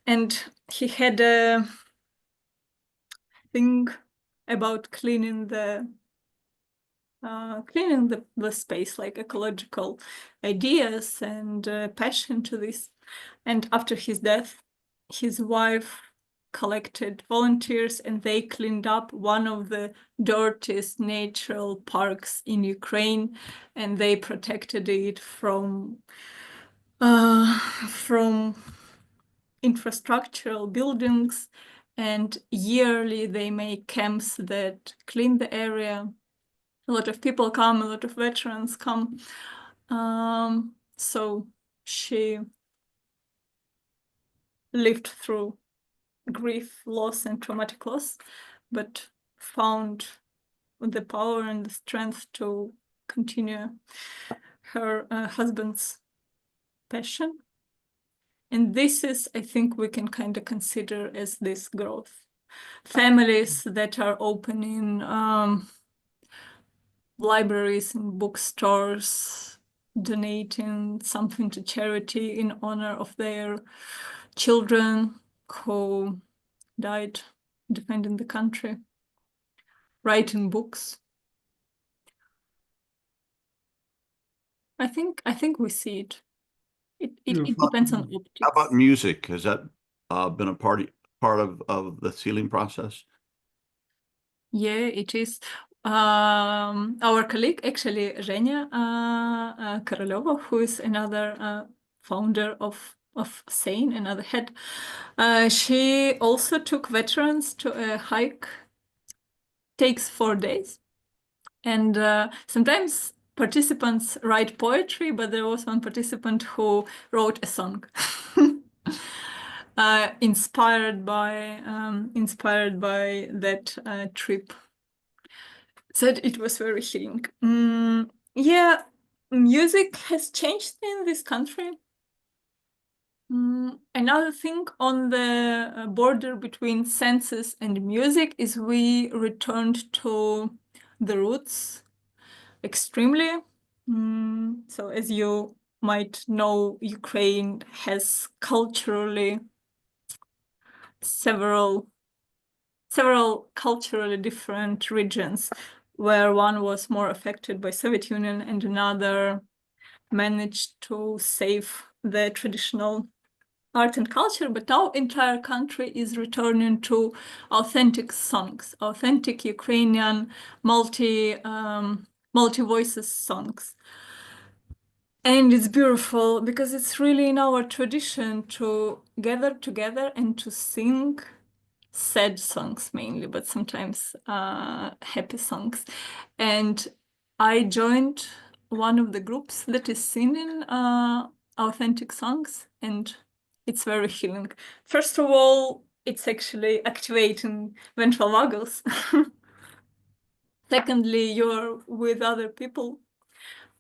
Speaker 4: And he had a thing about cleaning the space, like ecological ideas and passion to this. And after his death, his wife collected volunteers, and they cleaned up one of the dirtiest natural parks in Ukraine, and they protected it from infrastructural buildings. And yearly they make camps that clean the area. A lot of people come, a lot of veterans come. So she lived through grief, loss, and traumatic loss, but found the power and the strength to continue her husband's passion. And this is, I think, we can kind of consider as this growth. Families that are opening libraries and bookstores, donating something to charity in honor of their children who died defending the country, writing books. I think we see it. It depends on optics.
Speaker 3: How about music? Has that been a part of the healing process?
Speaker 4: Yeah, it is. Our colleague, actually, Zhenya Koroleva, who is another founder of Sane, another head, she also took veterans to a hike. Takes 4 days, and sometimes participants write poetry, but there was one participant who wrote a song. Inspired by that trip. Said it was very healing. Yeah, music has changed in this country. Another thing on the border between senses and music is we returned to the roots extremely. So as you might know, Ukraine has culturally several culturally different regions, where one was more affected by Soviet Union and another managed to save the traditional art and culture. But now entire country is returning to authentic songs, authentic Ukrainian multi-voices songs. And it's beautiful because it's really in our tradition to gather together and to sing sad songs mainly, but sometimes happy songs. And I joined one of the groups that is singing authentic songs, and it's very healing. First of all, it's actually activating ventral vagals. Secondly, you're with other people,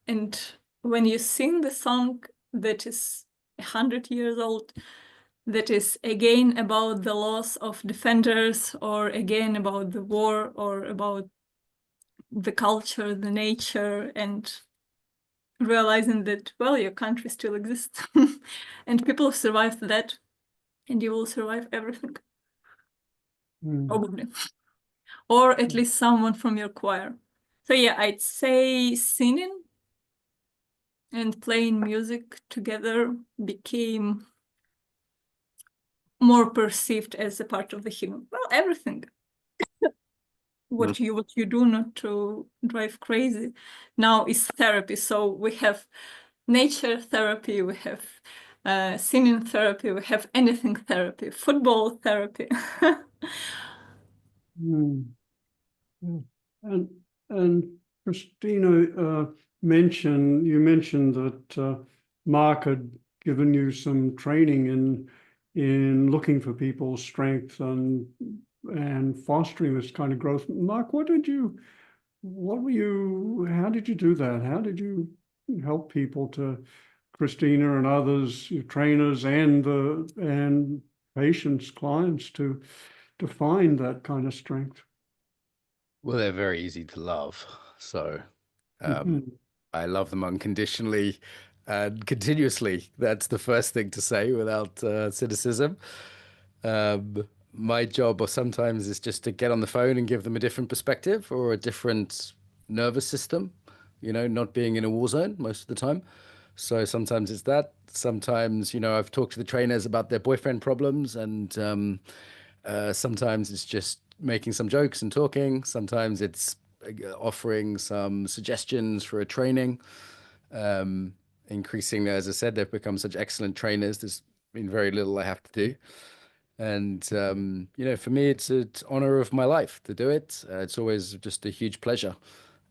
Speaker 4: and when you sing the song that is 100 years old, that is again about the loss of defenders, or again about the war, or about the culture, the nature, and realizing that, well, your country still exists and people survived that, and you will survive everything. Probably. Or at least someone from your choir. So yeah, I'd say singing and playing music together became more perceived as a part of the healing. Well, everything. What you do not to drive crazy now is therapy. So we have nature therapy, we have singing therapy, we have anything therapy, football therapy.
Speaker 1: And Kristina, you mentioned that Mark had given you some training in looking for people's strength and fostering this kind of growth. Mark, how did you do that? How did you help people Kristina and others, your trainers and patients, clients to find that kind of strength?
Speaker 2: Well, they're very easy to love. So I love them unconditionally and continuously. That's the first thing to say without cynicism. My job, or sometimes, is just to get on the phone and give them a different perspective or a different nervous system, not being in a war zone most of the time. So sometimes it's that. Sometimes, I've talked to the trainers about their boyfriend problems, and sometimes it's just making some jokes and talking. Sometimes it's offering some suggestions for a training. Increasingly, as I said, they've become such excellent trainers. There's been very little I have to do. And, for me, it's an honor of my life to do it. It's always just a huge pleasure.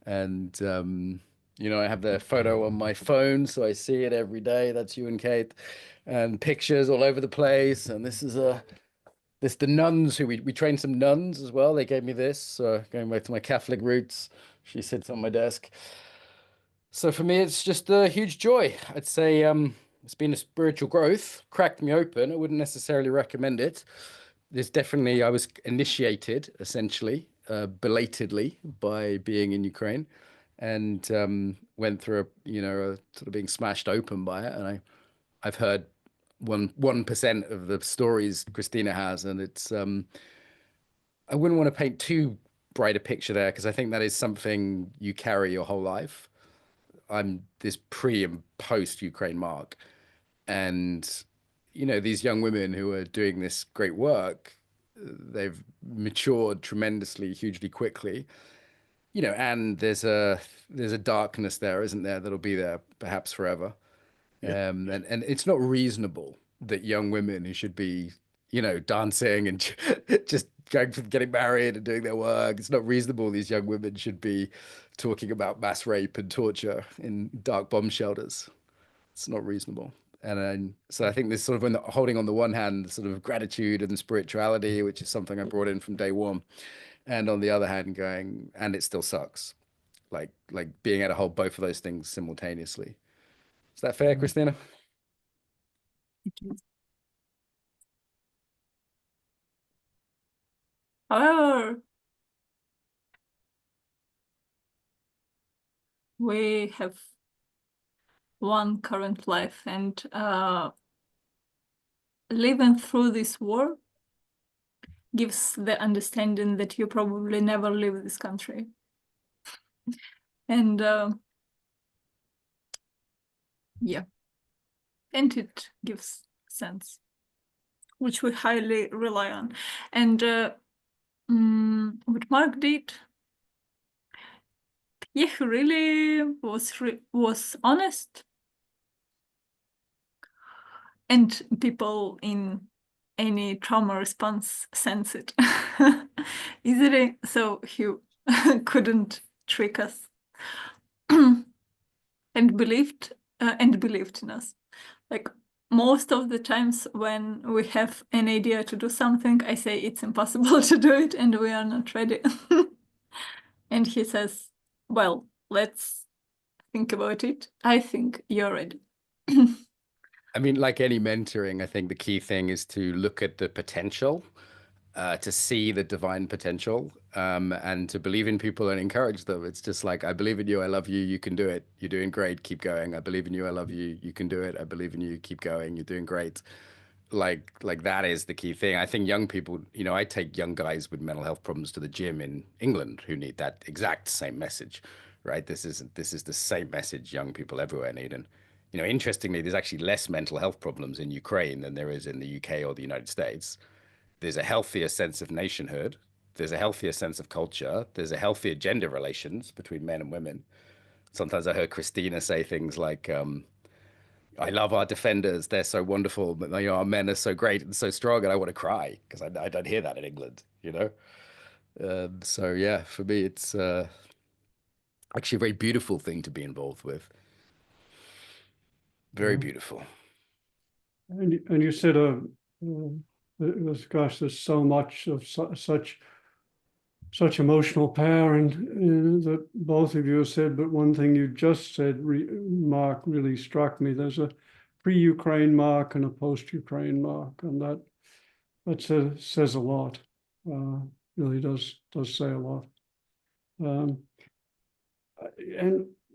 Speaker 2: And, I have the photo on my phone, so I see it every day. That's you and Kate, and pictures all over the place. And this is the nuns who we trained some nuns as well. They gave me this, going back to my Catholic roots. She sits on my desk. So for me, it's just a huge joy. I'd say it's been a spiritual growth, cracked me open. I wouldn't necessarily recommend it. I was initiated essentially, belatedly, by being in Ukraine, and went through a sort of being smashed open by it. And I've heard 1% of the stories Kristina has, and it's I wouldn't want to paint too bright a picture there, because I think that is something you carry your whole life. I'm this pre and post Ukraine Mark, and these young women who are doing this great work, they've matured tremendously, hugely quickly, and there's a darkness there, isn't there, that'll be there perhaps forever. And it's not reasonable that young women who should be, dancing and just getting married and doing their work, it's not reasonable these young women should be talking about mass rape and torture in dark bomb shelters. It's not reasonable. And so I think this sort of holding on the one hand, sort of gratitude and spirituality, which is something I brought in from day one, and on the other hand going, and it still sucks, like being able to hold both of those things simultaneously. Is that fair, Kristina?
Speaker 4: However, we have one current life, and living through this war gives the understanding that you probably never leave this country. And yeah, and it gives sense, which we highly rely on. And what Mark did, yeah, he really was honest. And people in any trauma response sense it easily, so he couldn't trick us. and believed in us. Like most of the times when we have an idea to do something, I say it's impossible to do it and we are not ready. And he says, well, let's think about it. I think you're ready.
Speaker 2: I mean, like any mentoring, I think the key thing is to look at the potential, to see the divine potential, and to believe in people and encourage them. It's just like, I believe in you, I love you, you can do it, you're doing great, keep going. I believe in you, I love you, you can do it, I believe in you, keep going, you're doing great. Like that is the key thing. I think young people, you know, I take young guys with mental health problems to the gym in England who need that exact same message, right? This is the same message young people everywhere need. And you know, interestingly, there's actually less mental health problems in Ukraine than there is in the UK or the United States. There's a healthier sense of nationhood. There's a healthier sense of culture. There's a healthier gender relations between men and women. Sometimes I heard Kristina say things like, I love our defenders. They're so wonderful. But, you know, our men are so great and so strong. And I want to cry because I don't hear that in England, you know? So, yeah, for me, it's actually a very beautiful thing to be involved with. Very beautiful.
Speaker 1: And you said, gosh, there's so much of such emotional power, and that both of you have said, but one thing you just said, Mark, really struck me. There's a pre-Ukraine Mark and a post-Ukraine Mark, and that says a lot. Really does say a lot. And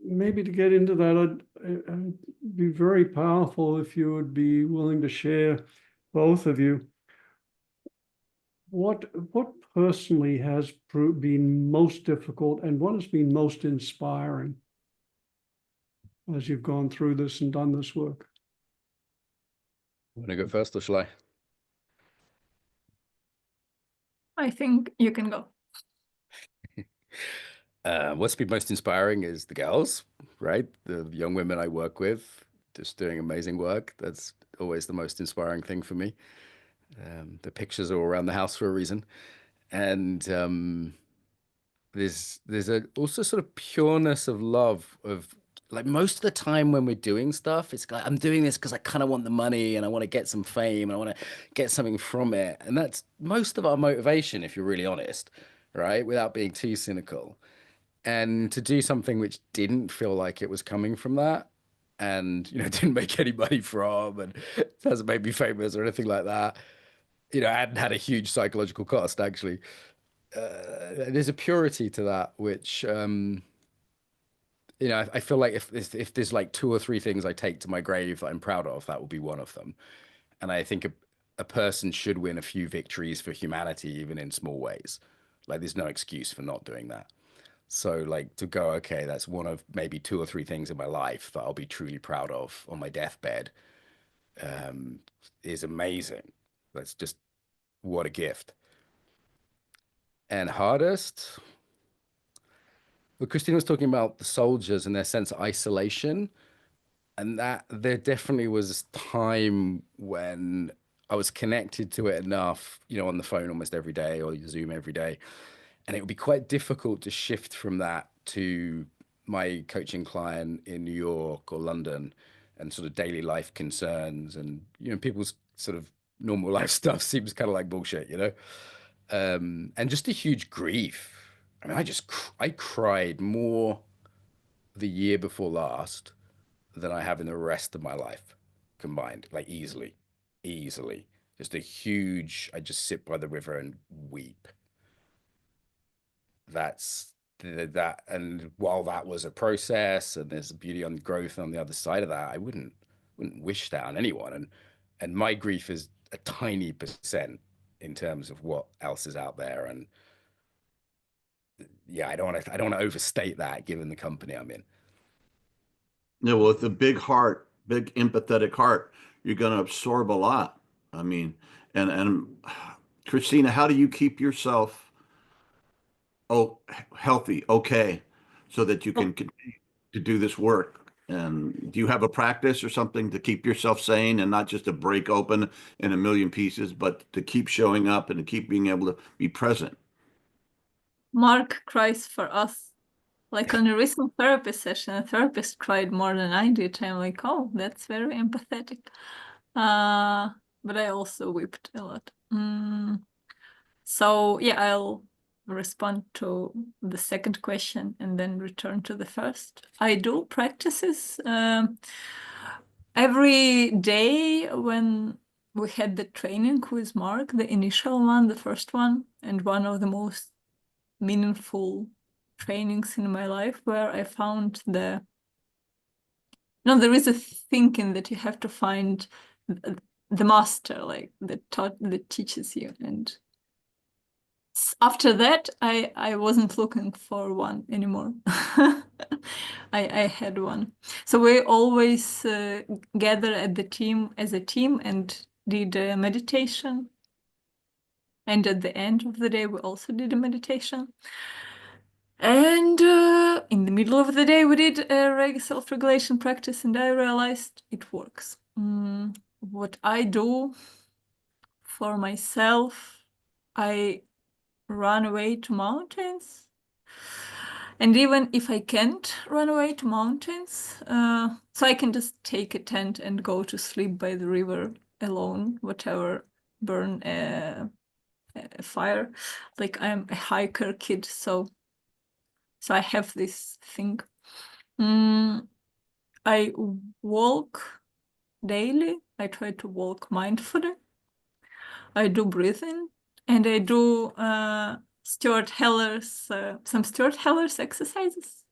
Speaker 1: maybe to get into that, it'd be very powerful if you would be willing to share, both of you, what personally has been most difficult and what has been most inspiring as you've gone through this and done this work?
Speaker 2: Want to go first or shall I?
Speaker 4: I think you can go.
Speaker 2: What's been most inspiring is the girls, right? The young women I work with, just doing amazing work. That's always the most inspiring thing for me. The pictures are all around the house for a reason. And there's also sort of pureness of love of like most of the time when we're doing stuff, it's like I'm doing this because I kind of want the money and I want to get some fame and I want to get something from it. And that's most of our motivation, if you're really honest, right? Without being too cynical. And to do something which didn't feel like it was coming from that and, you know, didn't make any money from and hasn't made me famous or anything like that, you know, hadn't had a huge psychological cost, actually. There's a purity to that, which, you know, I feel like if there's like 2 or 3 things I take to my grave that I'm proud of, that would be one of them. And I think a person should win a few victories for humanity, even in small ways. Like, there's no excuse for not doing that. So, like, to go, okay, that's one of maybe 2 or 3 things in my life that I'll be truly proud of on my deathbed, is amazing. That's just what a gift. And hardest, well, Kristina was talking about the soldiers and their sense of isolation. And that there definitely was a time when I was connected to it enough, you know, on the phone almost every day or Zoom every day. And it would be quite difficult to shift from that to my coaching client in New York or London and sort of daily life concerns. And, you know, people's sort of normal life stuff seems kind of like bullshit, you know? And just a huge grief. I mean, I cried more the year before last than I have in the rest of my life combined, like easily. Just a huge, I just sit by the river and weep. That's that. And while that was a process and there's beauty on growth on the other side of that, I wouldn't wish that on anyone. And my grief is a tiny percent in terms of what else is out there. And yeah, I don't want to overstate that given the company I'm in.
Speaker 3: Yeah, well, with a big heart, big empathetic heart, you're going to absorb a lot. I mean, and Kristina, how do you keep yourself healthy, okay, so that you can continue to do this work? And do you have a practice or something to keep yourself sane and not just to break open in a million pieces, but to keep showing up and to keep being able to be present?
Speaker 4: Mark cries for us. Like on a recent therapy session, a therapist cried more than I did. I'm like, oh, that's very empathetic. But I also wept a lot. So yeah, I'll respond to the second question and then return to the first. I do practices every day when we had the training with Mark, the initial one, the first one, and one of the most meaningful trainings in my life, where I found there is a thinking that you have to find the master, like that teaches you. And after that, I wasn't looking for one anymore. I had one. So we always gather at the team as a team and did a meditation. And at the end of the day, we also did a meditation. And in the middle of the day, we did a self-regulation practice, and I realized it works. What I do for myself, I run away to mountains. And even if I can't run away to mountains, so I can just take a tent and go to sleep by the river alone, whatever, burn a fire. Like, I'm a hiker kid, so I have this thing. I walk daily. I try to walk mindfully. I do breathing, and I do some Stuart Heller's exercises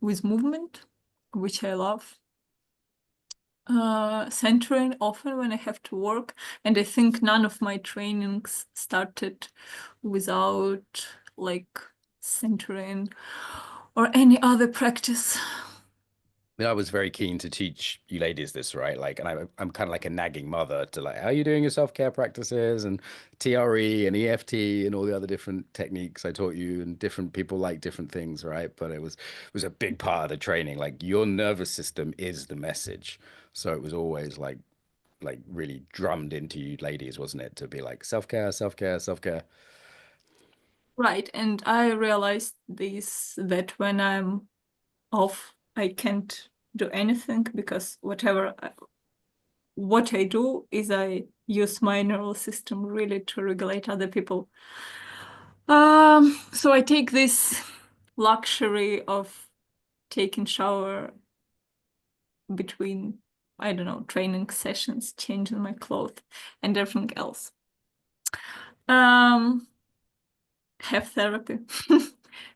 Speaker 4: with movement, which I love. Centering often when I have to work, and I think none of my trainings started without like centering or any other practice.
Speaker 2: I was very keen to teach you ladies this, right? Like, and I'm kind of like a nagging mother to like, how are you doing your self-care practices and TRE and EFT and all the other different techniques I taught you, and different people like different things, right? But it was a big part of the training. Like, your nervous system is the message. So it was always like really drummed into you ladies, wasn't it? To be like self-care, self-care, self-care.
Speaker 4: Right. And I realized that when I'm off, I can't do anything, because what I do is I use my neural system really to regulate other people. So I take this luxury of taking shower between, I don't know, training sessions, changing my clothes, and everything else. Have therapy,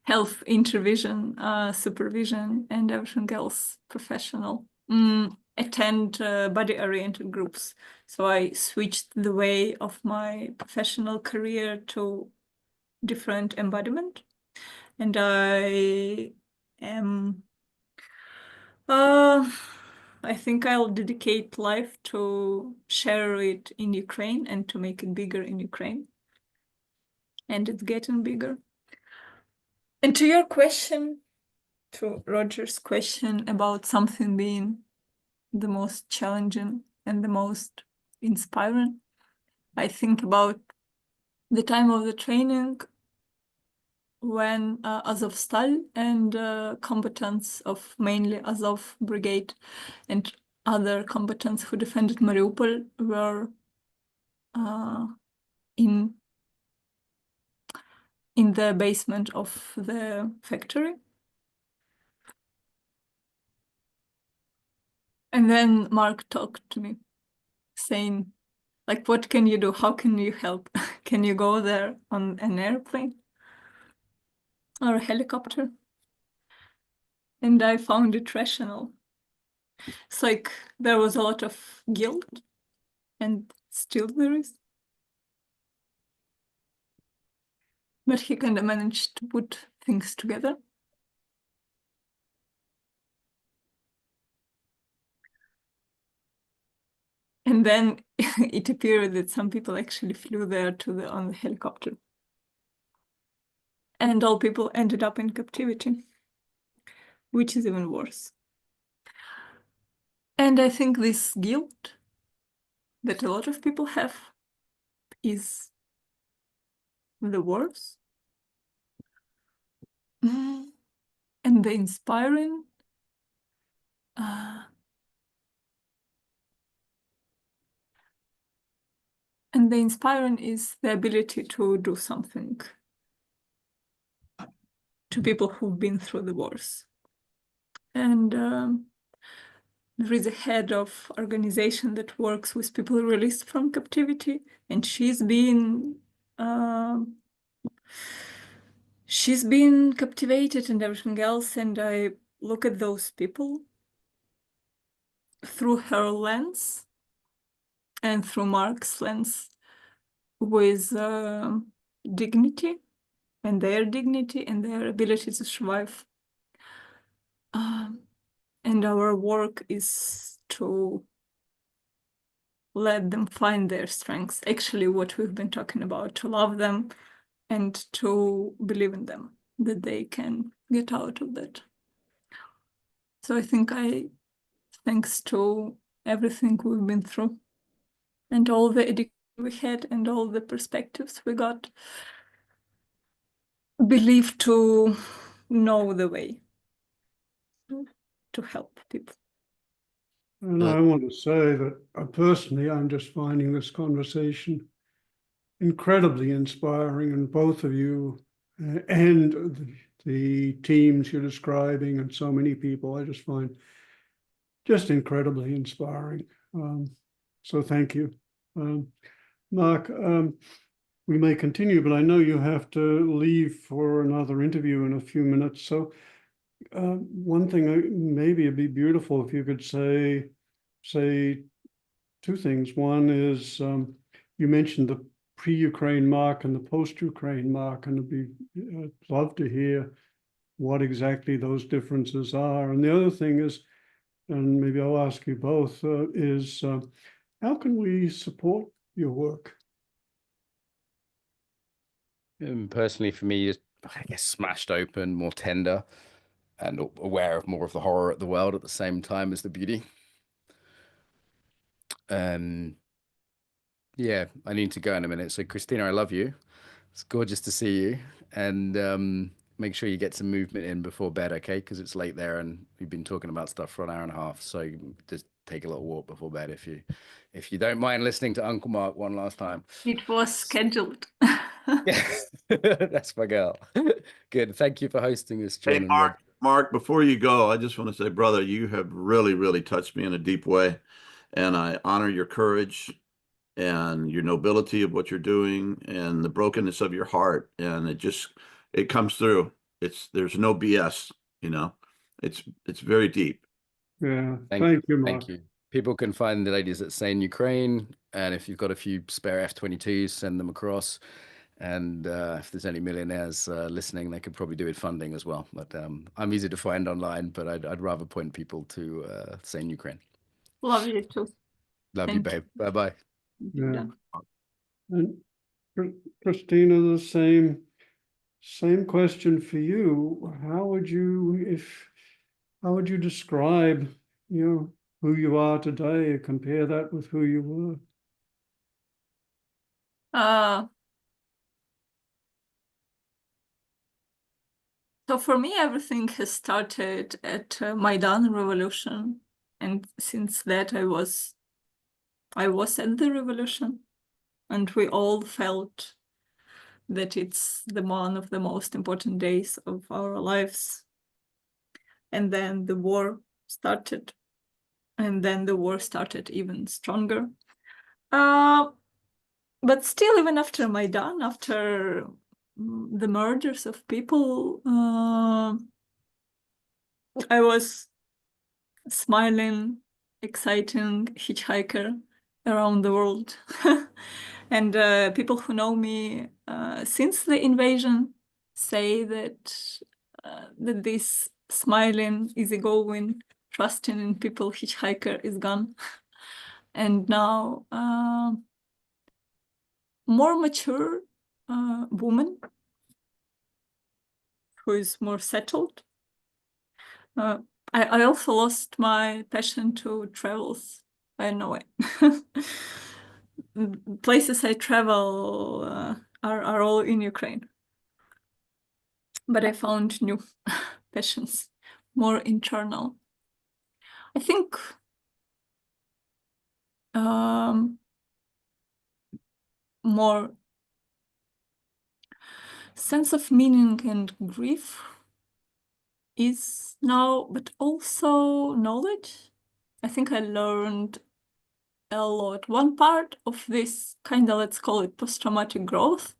Speaker 4: health intervention, supervision, and everything else professional. Attend body-oriented groups. So I switched the way of my professional career to different embodiment. And I am, I think I'll dedicate life to share it in Ukraine and to make it bigger in Ukraine. And it's getting bigger. And to your question, to Roger's question about something being the most challenging and the most inspiring, I think about the time of the training when Azovstal and combatants of mainly Azov Brigade and other combatants who defended Mariupol were in the basement of the factory. And then Mark talked to me, saying, like, what can you do? How can you help? Can you go there on an airplane or a helicopter? And I found it rational. It's like there was a lot of guilt, and still there is. But he kind of managed to put things together. And then it appeared that some people actually flew there on the helicopter. And all people ended up in captivity. which is even worse. And I think this guilt that a lot of people have is the worst. And the inspiring is the ability to do something to people who've been through the wars. And there is a head of organization that works with people released from captivity, and she's been captivated and everything else. And I look at those people through her lens and through Mark's lens with dignity and their ability to survive. And our work is to let them find their strengths, actually what we've been talking about, to love them and to believe in them, that they can get out of that. So I think thanks to everything we've been through and all the education we had and all the perspectives we got, believe to know the way to help people.
Speaker 1: And I want to say that personally, I'm just finding this conversation incredibly inspiring, and both of you and the teams you're describing and so many people, I just find just incredibly inspiring. So thank you. Mark, we may continue, but I know you have to leave for another interview in a few minutes. So one thing, maybe it'd be beautiful if you could say two things. One is you mentioned the pre-Ukraine Mark and the post-Ukraine Mark, and I'd love to hear what exactly those differences are. And the other thing is, and maybe I'll ask you both, is how can we support your work?
Speaker 2: Personally, for me, I guess smashed open, more tender, and aware of more of the horror of the world at the same time as the beauty. Yeah, I need to go in a minute. So Kristina, I love you. It's gorgeous to see you. And make sure you get some movement in before bed, okay? Because it's late there and we've been talking about stuff for an hour and a half. So just take a little walk before bed if you don't mind listening to Uncle Mark one last time.
Speaker 4: It was scheduled.
Speaker 2: Yeah, that's my girl. Good. Thank you for hosting us, John.
Speaker 3: Hey, Mark, before you go, I just want to say, brother, you have really, really touched me in a deep way. And I honor your courage and your nobility of what you're doing and the brokenness of your heart. And it comes through. There's no BS, it's very deep.
Speaker 1: Yeah, thank you, Mark.
Speaker 2: Thank you. People can find the ladies at Sane Ukraine. And if you've got a few spare F-22s, send them across. And if there's any millionaires listening, they could probably do with funding as well. But I'm easy to find online, but I'd rather point people to Sane Ukraine.
Speaker 4: Love you too.
Speaker 2: Love you, babe. Bye-bye.
Speaker 1: Yeah. And Kristina, the same question for you. How would you describe, who you are today and compare that with who you were?
Speaker 4: So for me, everything has started at Maidan Revolution, and since that I was at the revolution, and we all felt that it's one of the most important days of our lives. And then the war started, and then the war started even stronger. But still, even after Maidan, after the murders of people, I was smiling, exciting hitchhiker around the world. And people who know me since the invasion say that this smiling, easygoing, trusting in people hitchhiker is gone. And now more mature woman who is more settled, I also lost my passion to travels. I know it. Places I travel are all in Ukraine. But I found new passions, more internal. I think more sense of meaning and grief is now, but also knowledge. I think I learned a lot. One part of this kind of, let's call it post-traumatic growth,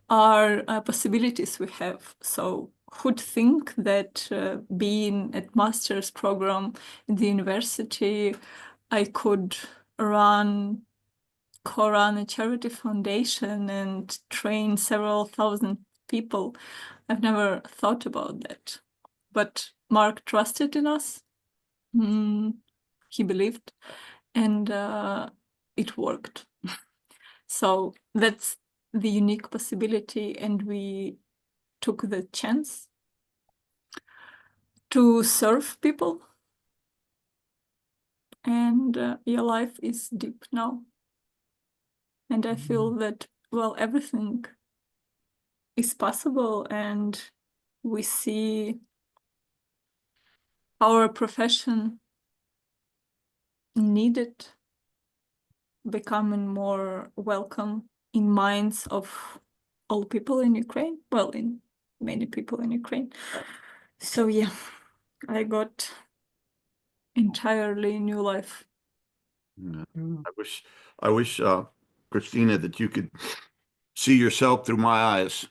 Speaker 4: are possibilities we have. So who'd think that being at master's program in the university, I could co-run a charity foundation and train several thousand people. I've never thought about that. But Mark trusted in us. He believed, and it worked. So that's the unique possibility, and we took the chance to serve people. And your life is deep now. And I feel that, well, everything is possible, and we see our profession needed, becoming more welcome in minds of all people in Ukraine, well, in many people in Ukraine. So yeah, I got entirely new life.
Speaker 3: Yeah.
Speaker 1: Yeah.
Speaker 3: I wish, Kristina, that you could see yourself through my eyes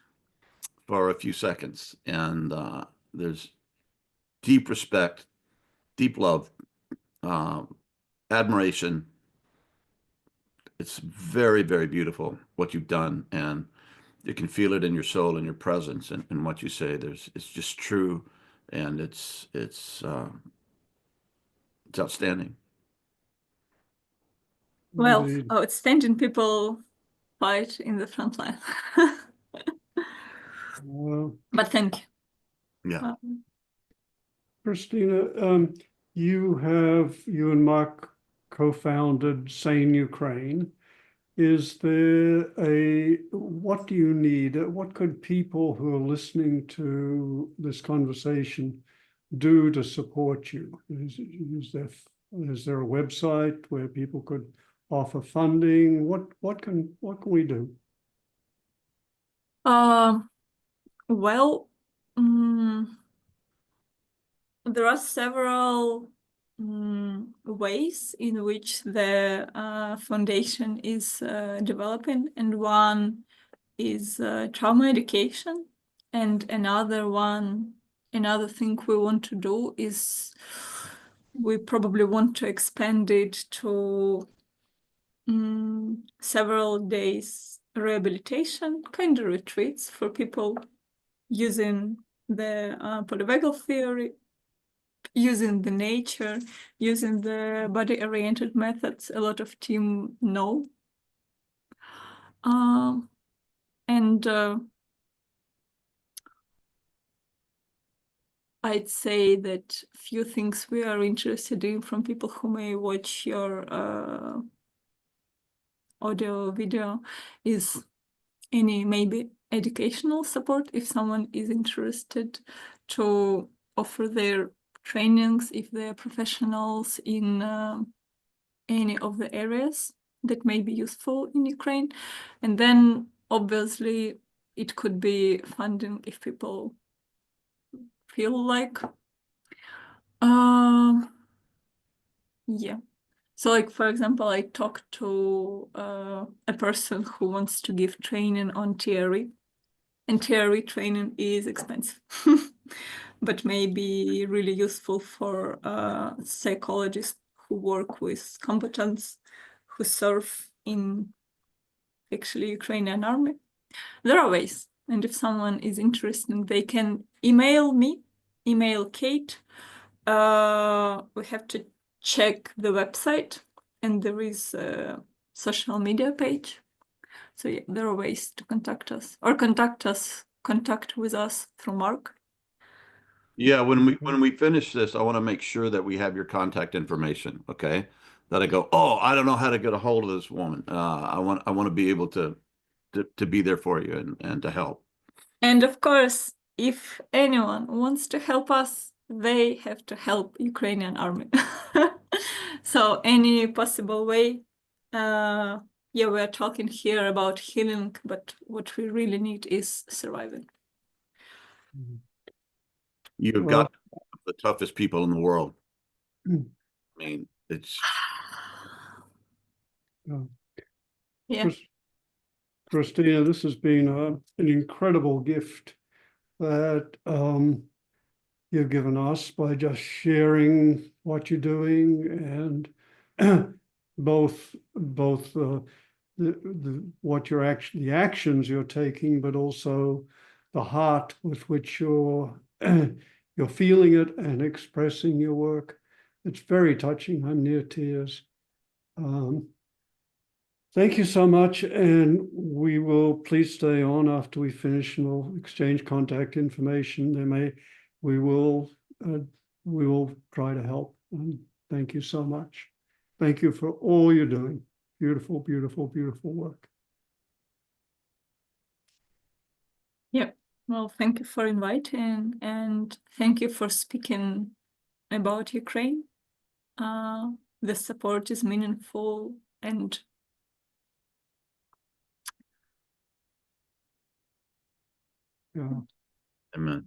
Speaker 3: for a few seconds. And there's deep respect, deep love, admiration. It's very, very beautiful what you've done, and you can feel it in your soul and your presence and what you say. It's just true, and it's outstanding.
Speaker 4: Well,
Speaker 1: Indeed.
Speaker 4: outstanding people fight in the front line. But thank you.
Speaker 3: Yeah.
Speaker 1: Kristina, you and Mark co-founded Sane Ukraine. Is there what do you need? What could people who are listening to this conversation do to support you? Is there a website where people could offer funding? What can we do?
Speaker 4: Well, there are several ways in which the foundation is developing, and one is trauma education, and another thing we want to do is we probably want to expand it to several days rehabilitation kind of retreats for people using the polyvagal theory, using the nature, using the body-oriented methods a lot of team know. And I'd say that few things we are interested in from people who may watch your audio video is any maybe educational support if someone is interested to offer their trainings, if they're professionals in any of the areas that may be useful in Ukraine. And then obviously it could be funding if people feel like yeah. So like, for example, I talked to a person who wants to give training on theory, and theory training is expensive, but may be really useful for psychologists who work with combatants who serve in actually Ukrainian army. There are ways, and if someone is interested, they can email me, email Kate. We have to check the website, and there is a social media page. So yeah, there are ways to contact us, or contact with us through Mark.
Speaker 3: Yeah, when we finish this, I want to make sure that we have your contact information, okay? That I go, oh, I don't know how to get a hold of this woman. I want to be able to be there for you and to help.
Speaker 4: And of course, if anyone wants to help us, they have to help Ukrainian army. So any possible way, yeah, we're talking here about healing, but what we really need is surviving.
Speaker 3: You've
Speaker 1: Well,
Speaker 3: got the toughest people in the world.
Speaker 1: Mm.
Speaker 3: I mean, it's
Speaker 4: Yeah.
Speaker 1: Kristina, this has been an incredible gift that you've given us by just sharing what you're doing, and both what you're actually, the actions you're taking, but also the heart with which you're feeling it and expressing your work. It's very touching. I'm near tears. Thank you so much, and we will please stay on after we finish, and we'll exchange contact information. We will try to help. And thank you so much. Thank you for all you're doing. Beautiful, beautiful, beautiful work.
Speaker 4: Yep. Well, thank you for inviting, and thank you for speaking about Ukraine. The support is meaningful, and
Speaker 1: Yeah.
Speaker 3: amen.